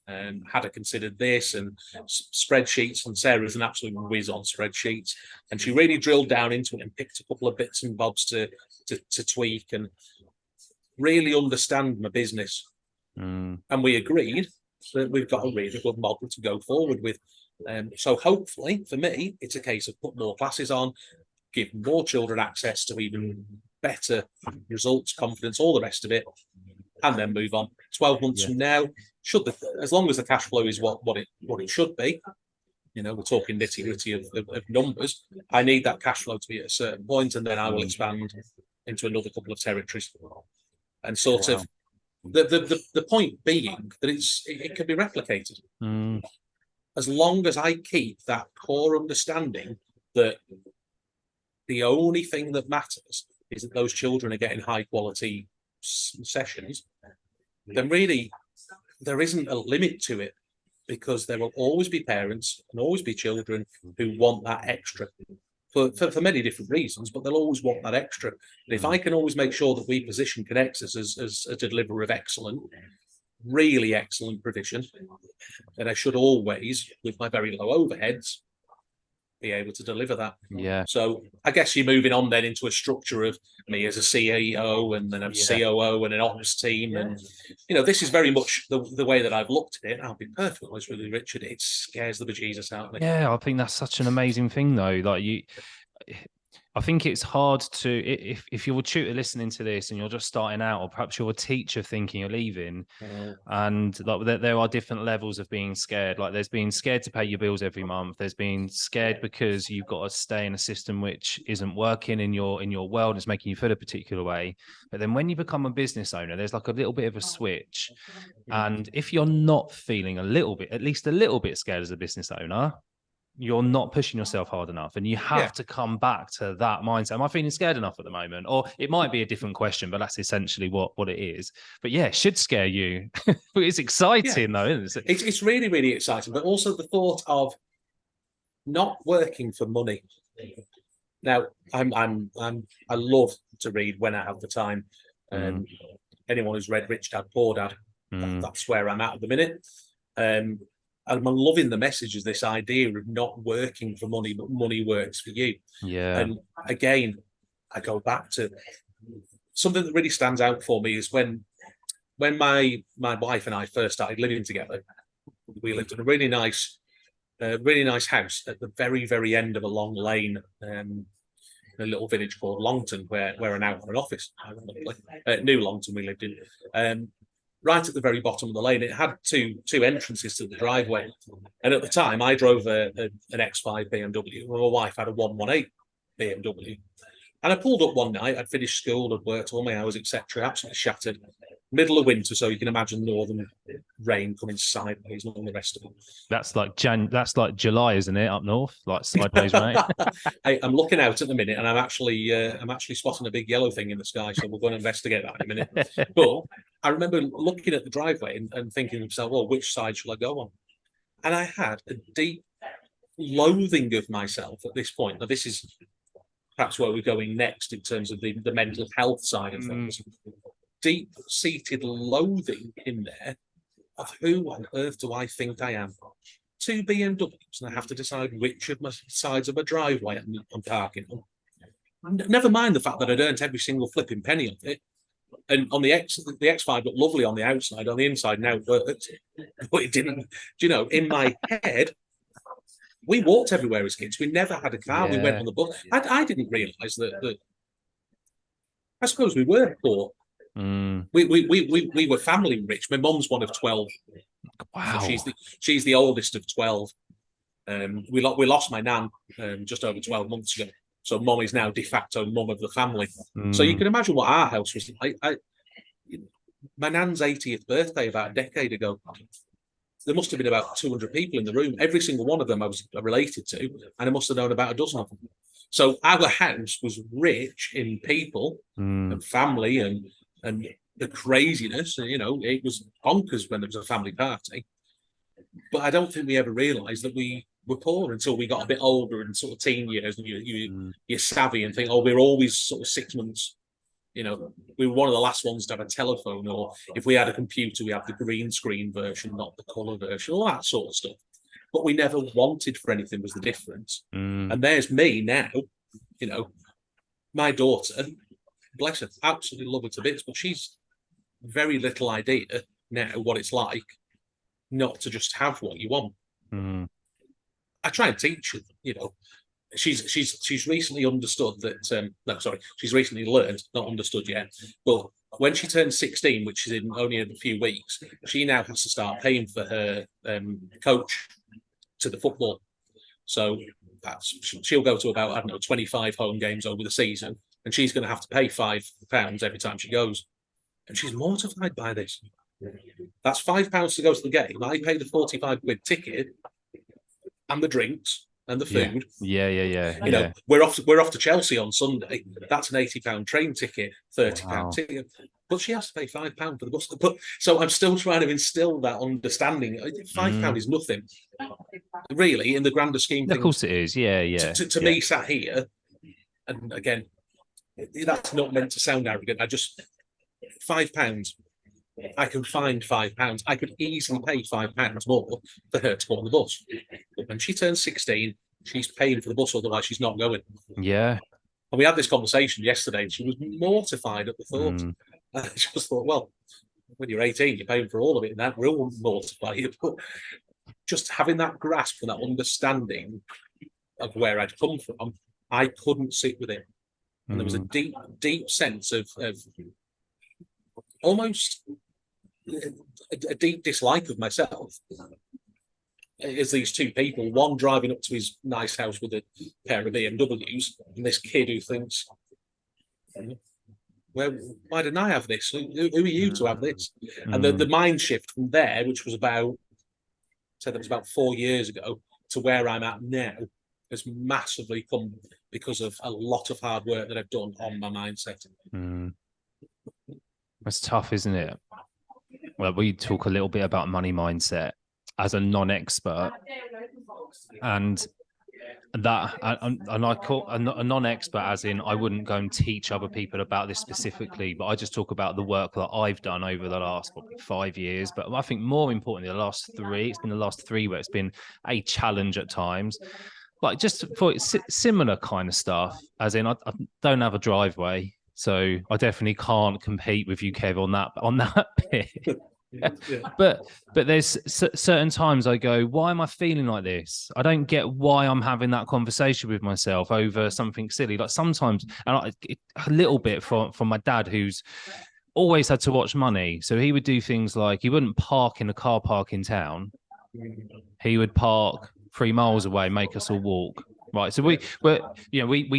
had I considered this, and spreadsheets. And Sarah's an absolute whiz on spreadsheets, and she really drilled down into it and picked a couple of bits and bobs to tweak and really understand my business. And we agreed that we've got a really good model to go forward with. So hopefully, for me, it's a case of put more classes on, give more children access to even better results, confidence, all the rest of it, and then move on. 12 months from now, as long as the cash flow is what it should be, we're talking nitty gritty of numbers. I need that cash flow to be at a certain point, and then I will expand into another couple of territories. And sort of the point being that it can be replicated. As long as I keep that core understanding that the only thing that matters is that those children are getting high quality sessions, then really there isn't a limit to it, because there will always be parents and always be children who want that extra for many different reasons, but they'll always want that extra. And if I can always make sure that we position Conexus as a deliverer of really excellent provision, then I should always, with my very low overheads, be able to deliver that. Yeah. So I guess you're moving on then into a structure of me as a CEO, and then a COO and an ops team. And, this is very much the way that I've looked at it. I'll be perfectly honest with you, Richard, it scares the bejesus out of me. Yeah, I think that's such an amazing thing, though. I think it's hard to, if you're a tutor listening to this and you're just starting out, or perhaps you're a teacher thinking you're leaving, and there are different levels of being scared. Like, there's being scared to pay your bills every month. There's being scared because you've got to stay in a system which isn't working in your world. It's making you feel a particular way. But then when you become a business owner, there's like a little bit of a switch. And if you're not feeling at least a little bit scared as a business owner, you're not pushing yourself hard enough, and you have to come back to that mindset. Am I feeling scared enough at the moment? Or it might be a different question, but that's essentially what it is. But yeah, it should scare you. It's exciting though, isn't it? It's really, really exciting, but also the thought of not working for money. Now, I love to read when I have the time. Anyone who's read Rich Dad Poor Dad, that's where I'm at the minute. And I'm loving the messages, this idea of not working for money, but money works for you. Yeah. And again, I go back to something that really stands out for me is when my wife and I first started living together. We lived in a really nice house at the very, very end of a long lane, in a little village called Longton, where an out for an office, New Longton we lived in. Right at the very bottom of the lane, it had two entrances to the driveway. And at the time, I drove an X5 BMW, and my wife had a 118 BMW. And I pulled up one night, I'd finished school, I'd worked all my hours, etc., absolutely shattered. Middle of winter, so you can imagine northern rain coming sideways and all the rest of it. That's like July, isn't it, up north? Like sideways rain. I'm looking out at the minute, and I'm actually spotting a big yellow thing in the sky, so we're going to investigate that in a minute. But I remember looking at the driveway and thinking to myself, well, which side shall I go on? And I had a deep loathing of myself at this point. Now, this is perhaps where we're going next in terms of the mental health side of things. Deep-seated loathing in there of who on earth do I think I am? Two BMWs, and I have to decide which of my sides of my driveway I'm parking on. Never mind the fact that I'd earned every single flipping penny of it. And on the X5 looked lovely on the outside, on the inside now it worked, but it didn't. In my head, we walked everywhere as kids. We never had a car. We went on the bus. I didn't realise that. I suppose we were poor. We were family rich. My mum's one of 12. Wow. So she's the oldest of 12. We lost my nan just over 12 months ago. So mum is now de facto mum of the family. So you can imagine what our house was like. My nan's 80th birthday about a decade ago. There must have been about 200 people in the room. Every single one of them I was related to, and I must have known about a dozen of them. So our house was rich in people and family and the craziness. It was bonkers when there was a family party. But I don't think we ever realised that we were poor until we got a bit older and sort of teen years, and you're savvy and think, oh, we're always sort of 6 months. We were one of the last ones to have a telephone, or if we had a computer, we had the green screen version, not the colour version, all that sort of stuff. What we never wanted for anything was the difference. And there's me now, my daughter, bless her, absolutely love her to bits, but she's very little idea now what it's like not to just have what you want. I try and teach her, she's recently understood that she's recently learned, not understood yet, but when she turns 16, which is in only a few weeks, she now has to start paying for her coach to the football. So she'll go to about, I don't know, 25 home games over the season, and she's going to have to pay £5 every time she goes. And she's mortified by this. That's £5 to go to the game. I pay the 45 quid ticket and the drinks and the food. Yeah. You know, we're off to Chelsea on Sunday. That's an £80 train ticket, £30 ticket. But she has to pay £5 for the bus. But so I'm still trying to instill that understanding. £5 is nothing, really, in the grander scheme of things. Of course it is. Yeah. To me, sat here, and again, that's not meant to sound arrogant. I just £5. I can find £5. I could easily pay £5 more for her to go on the bus. But when she turns 16, she's paying for the bus, otherwise she's not going. Yeah. And we had this conversation yesterday, and she was mortified at the thought. I just thought, well, when you're 18, you're paying for all of it, and that will mortify you. But just having that grasp and that understanding of where I'd come from, I couldn't sit with it. And there was a deep, deep sense of almost a deep dislike of myself as these two people, one driving up to his nice house with a pair of BMWs, and this kid who thinks, well, why didn't I have this? Who are you to have this? And the mind shift from there, which was about 4 years ago, to where I'm at now, has massively come because of a lot of hard work that I've done on my mindset. That's tough, isn't it? Well, we talk a little bit about money mindset as a non-expert, and I call a non-expert as in I wouldn't go and teach other people about this specifically, but I just talk about the work that I've done over the last probably 5 years. But I think more importantly, it's been the last three where it's been a challenge at times. Like just for similar kind of stuff, as in I don't have a driveway, so I definitely can't compete with you, Kev, on that bit. But there's certain times I go, why am I feeling like this? I don't get why I'm having that conversation with myself over something silly. Like sometimes, and a little bit from my dad, who's always had to watch money. So he would do things like he wouldn't park in a car park in town. He would park 3 miles away, make us all walk. Right, so we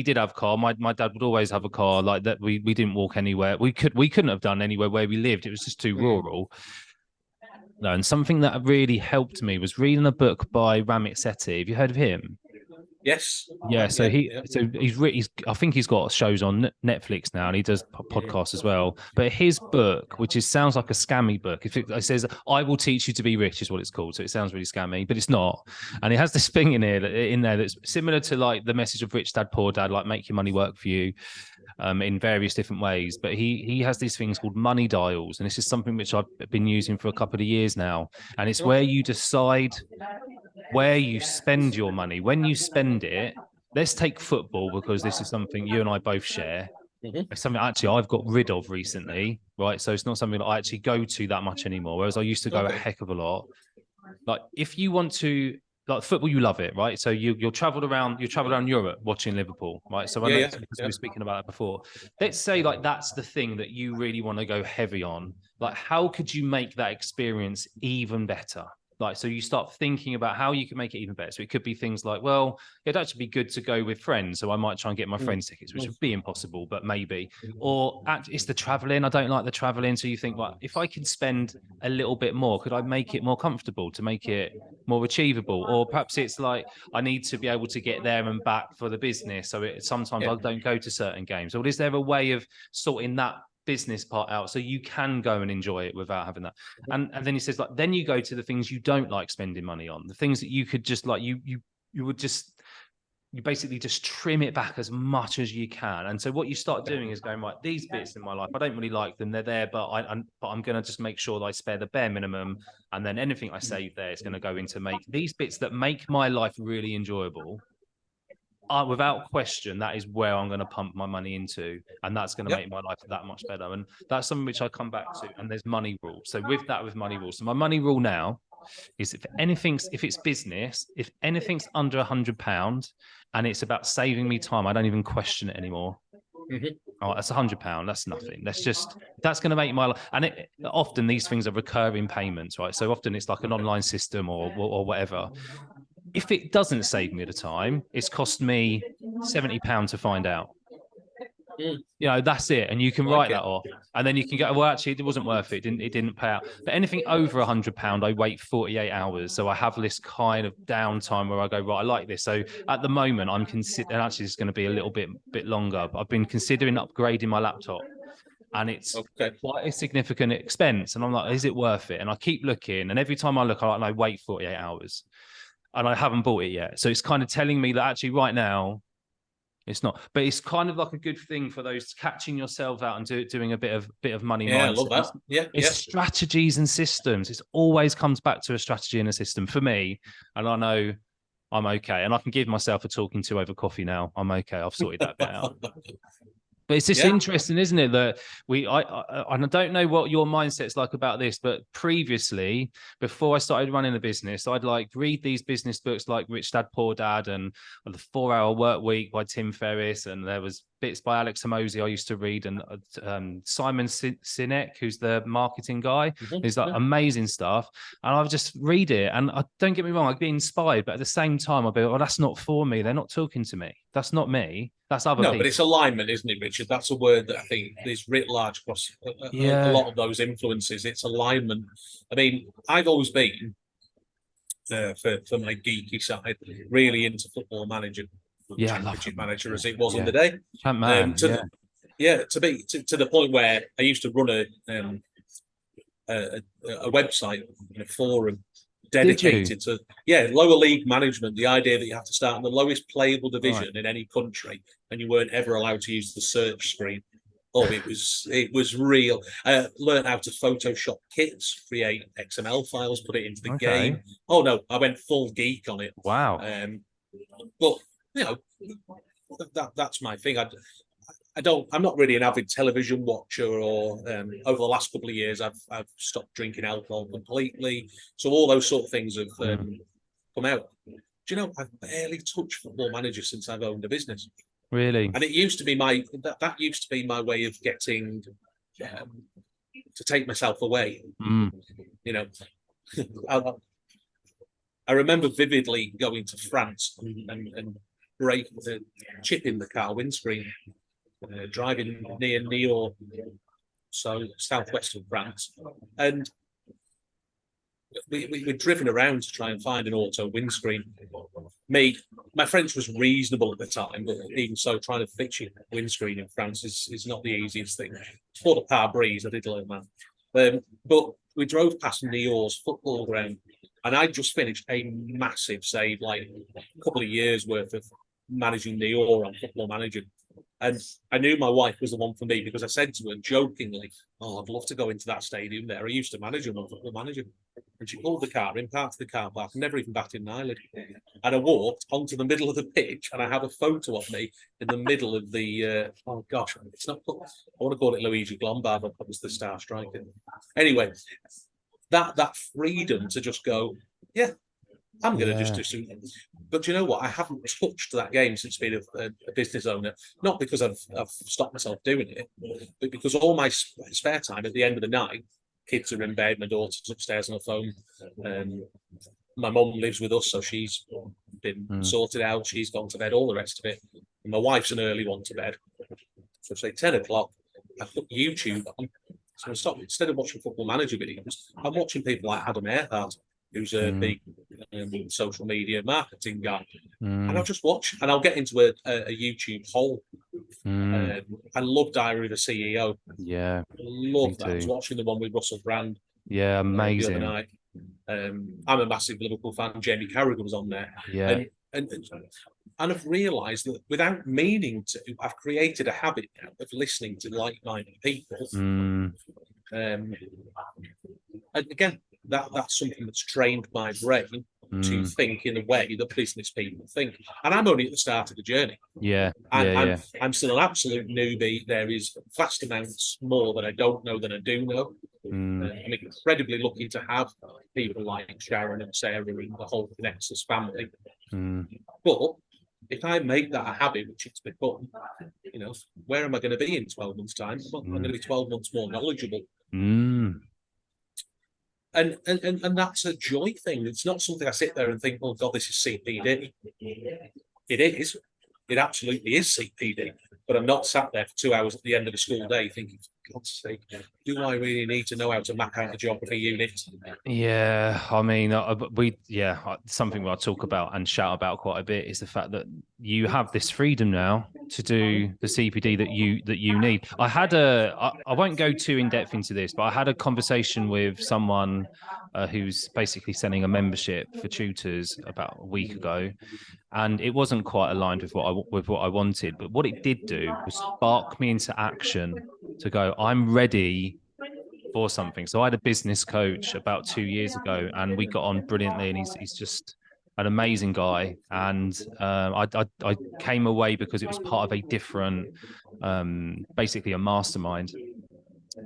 did have a car. My dad would always have a car like that. We didn't walk anywhere. We couldn't have done anywhere where we lived. It was just too rural. No, and something that really helped me was reading a book by Ramit Sethi. Have you heard of him? Yes. Yeah. So he's I think he's got shows on Netflix now, and he does podcasts as well. But his book, which sounds like a scammy book, it says "I will teach you to be rich" is what it's called. So it sounds really scammy, but it's not. And it has this thing in there that's similar to like the message of Rich Dad Poor Dad, like make your money work for you, in various different ways. But he has these things called money dials, and this is something which I've been using for a couple of years now. And it's where you decide where you spend your money. When you spend it, let's take football, because this is something you and I both share. It's something actually I've got rid of recently, right? So it's not something that I actually go to that much anymore, whereas I used to go a heck of a lot. Like if you want to, like football, you love it, right? So you'll travel around Europe watching Liverpool, right? So we were speaking about that before. Let's say like that's the thing that you really want to go heavy on. Like how could you make that experience even better? Like, so you start thinking about how you can make it even better. So it could be things like, well, it'd actually be good to go with friends. So I might try and get my friends tickets, which would be impossible, but maybe. Or it's the traveling. I don't like the traveling. So you think, well, if I can spend a little bit more, could I make it more comfortable to make it more achievable? Or perhaps it's like, I need to be able to get there and back for the business. So sometimes I don't go to certain games. Or is there a way of sorting that business part out so you can go and enjoy it without having that? And then he says, like, then you go to the things you don't like spending money on, the things that you could just like you basically just trim it back as much as you can. And so what you start doing is going, right, these bits in my life, I don't really like them, they're there, but I'm going to just make sure that I spare the bare minimum, and then anything I save there is going to go into make these bits that make my life really enjoyable. Without question, that is where I'm going to pump my money into, and that's going to make my life that much better. And that's something which I come back to. And there's money rules. So with money rules, so my money rule now is if it's business, if anything's under £100 and it's about saving me time, I don't even question it anymore. Oh, that's £100. That's nothing. That's going to make my life. And often these things are recurring payments, right? So often it's like an online system or whatever. If it doesn't save me the time, it's cost me £70 to find out. That's it. And you can write that off. And then you can go, well, actually, it wasn't worth it. It didn't pay out. But anything over £100, I wait 48 hours. So I have this kind of downtime where I go, right, I like this. So at the moment, I'm considering, actually, it's going to be a little bit longer. I've been considering upgrading my laptop. And it's quite a significant expense. And I'm like, is it worth it? And I keep looking. And every time I look, I wait 48 hours. And I haven't bought it yet. So it's kind of telling me that actually right now, it's not, but it's kind of like a good thing for those catching yourself out and doing a bit of money. Yeah, mindset. I love that. It's strategies and systems. It always comes back to a strategy and a system for me. And I know I'm okay. And I can give myself a talking to over coffee now. I'm okay. I've sorted that bit out. But it's just interesting, isn't it, that I don't know what your mindset's like about this, but previously, before I started running a business, I'd like read these business books like Rich Dad, Poor Dad and The 4-Hour Work Week by Tim Ferriss. And there was bits by Alex Hormozi I used to read, and Simon Sinek, who's the marketing guy. He's like amazing stuff. And I've just read it. And don't get me wrong, I'd be inspired, but at the same time, I'll be, oh, that's not for me. They're not talking to me. That's not me. That's other people. But it's alignment, isn't it, Richard? That's a word that I think is writ large across a lot of those influences. It's alignment. I mean, I've always been, for my geeky side, really into Football Manager, Championship Manager as it was in the day. To the point where I used to run a website and a forum dedicated to lower league management. The idea that you have to start in the lowest playable division in any country, and you weren't ever allowed to use the search screen. It was real. I learned how to Photoshop kits, create XML files, put it into the game. Oh no, I went full geek on it. Wow. But that's my thing. I'm not really an avid television watcher, or over the last couple of years I've stopped drinking alcohol completely. So all those sort of things have come out. Do you know, I've barely touched Football Manager since I've owned a business. Really? And it used to be that used to be my way of getting to take myself away. I remember vividly going to France and chipping the car windscreen. Driving near Niort, so southwestern France, and we'd driven around to try and find an auto windscreen. My French was reasonable at the time, but even so, trying to fix your windscreen in France is not the easiest thing. For the par breeze, I did learn that. But we drove past Niort's football ground, and I'd just finished a massive save, like a couple of years worth of managing Niort on Football Manager. And I knew my wife was the one for me, because I said to her jokingly, "Oh, I'd love to go into that stadium there. I used to manage them on Football Manager." And she pulled the car in, parked the car park, never even batted an eyelid. And I walked onto the middle of the pitch, and I have a photo of me in the middle of the, it's not, I want to call it Luigi Glombar, but that was the star striker. Anyway, that freedom to just go, I'm going to just do something. But you know what? I haven't touched that game since being a business owner. Not because I've stopped myself doing it, but because all my spare time at the end of the night, kids are in bed, my daughter's upstairs on the phone. My mum lives with us, so she's been sorted out. She's gone to bed, all the rest of it. And my wife's an early one to bed. So say 10 o'clock, I put YouTube on. So I stop, instead of watching Football Manager videos, I'm watching people like Adam Earhart, who's a big social media marketing guy. And I'll just watch, and I'll get into a YouTube hole. I love Diary of a CEO. Yeah. I love that. I was watching the one with Russell Brand. Yeah, amazing. The other night. I'm a massive Liverpool fan. Jamie Carragher was on there. Yeah. And I've realised that without meaning to, I've created a habit now of listening to like-minded people. And again, that's something that's trained my brain to think in the way that business people think. And I'm only at the start of the journey. I'm still an absolute newbie. There is vast amounts more that I don't know than I do know. I'm incredibly lucky to have people like Sharon and Sarah and the whole Conexus family. But if I make that a habit, which it's become, where am I going to be in 12 months' time? I'm going to be 12 months more knowledgeable. Mm. And that's a joy thing. It's not something I sit there and think, oh God, this is CPD. It is. It absolutely is CPD. But I'm not sat there for 2 hours at the end of the school day thinking, for God's sake, do I really need to know how to map out the geography unit? Yeah, I mean, something I talk about and shout about quite a bit is the fact that you have this freedom now to do the CPD that you need. I won't go too in depth into this, but I had a conversation with someone who's basically selling a membership for tutors about a week ago, and it wasn't quite aligned with what I wanted. But what it did do was spark me into action to go, I'm ready for something. So I had a business coach about 2 years ago, and we got on brilliantly, and he's just an amazing guy. And I came away because it was part of a different, basically a mastermind,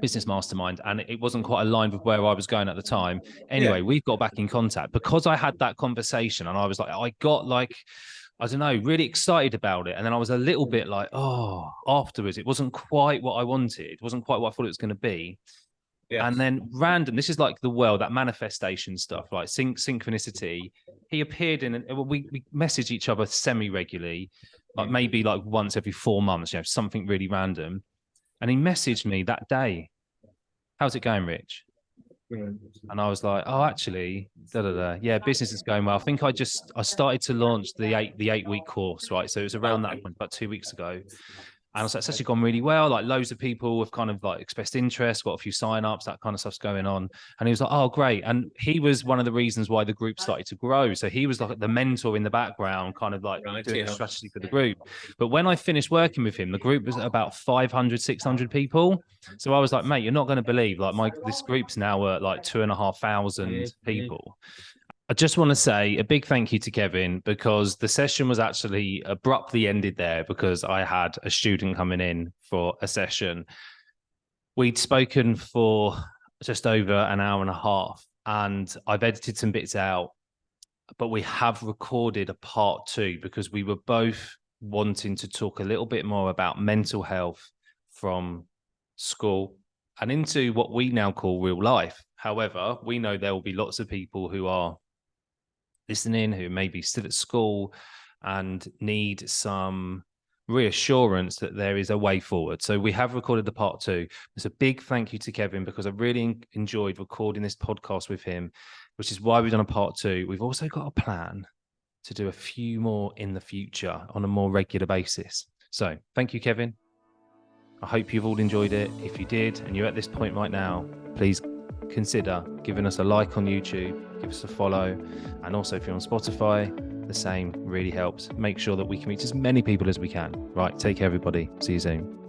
business mastermind, and it wasn't quite aligned with where I was going at the time. Anyway, we've got back in contact because I had that conversation, and I was like, I got like, I don't know, really excited about it. And then I was a little bit like, oh, afterwards, it wasn't quite what I wanted. It wasn't quite what I thought it was going to be. Yeah. And then this is like the world, that manifestation stuff, like synchronicity. He appeared in, we message each other semi-regularly, like maybe like once every 4 months, something really random. And he messaged me that day, how's it going, Rich? And I was like, oh, actually, yeah, business is going well. I think I started to launch the 8-week course, right? So it was around that point, about 2 weeks ago. And I was like, it's actually gone really well. Like loads of people have kind of like expressed interest, got a few signups, that kind of stuff's going on. And he was like, oh, great. And he was one of the reasons why the group started to grow. So he was like the mentor in the background, kind of like doing the strategy for the group. But when I finished working with him, the group was about 500, 600 people. So I was like, mate, you're not going to believe, like this group's now at like 2,500 people. I just want to say a big thank you to Kevin, because the session was actually abruptly ended there because I had a student coming in for a session. We'd spoken for just over an hour and a half, and I've edited some bits out, but we have recorded a part 2 because we were both wanting to talk a little bit more about mental health from school and into what we now call real life. However, we know there will be lots of people who are listening who may be still at school and need some reassurance that there is a way forward. So we have recorded the part 2. It's a big thank you to Kevin, because I really enjoyed recording this podcast with him, which is why we've done a part 2. We've also got a plan to do a few more in the future on a more regular basis. So thank you, Kevin. I hope you've all enjoyed it. If you did, and you're at this point right now, please consider giving us a like on YouTube, give us a follow, and also if you're on Spotify, the same really helps. Make sure that we can reach as many people as we can. Right, take care, everybody. See you soon.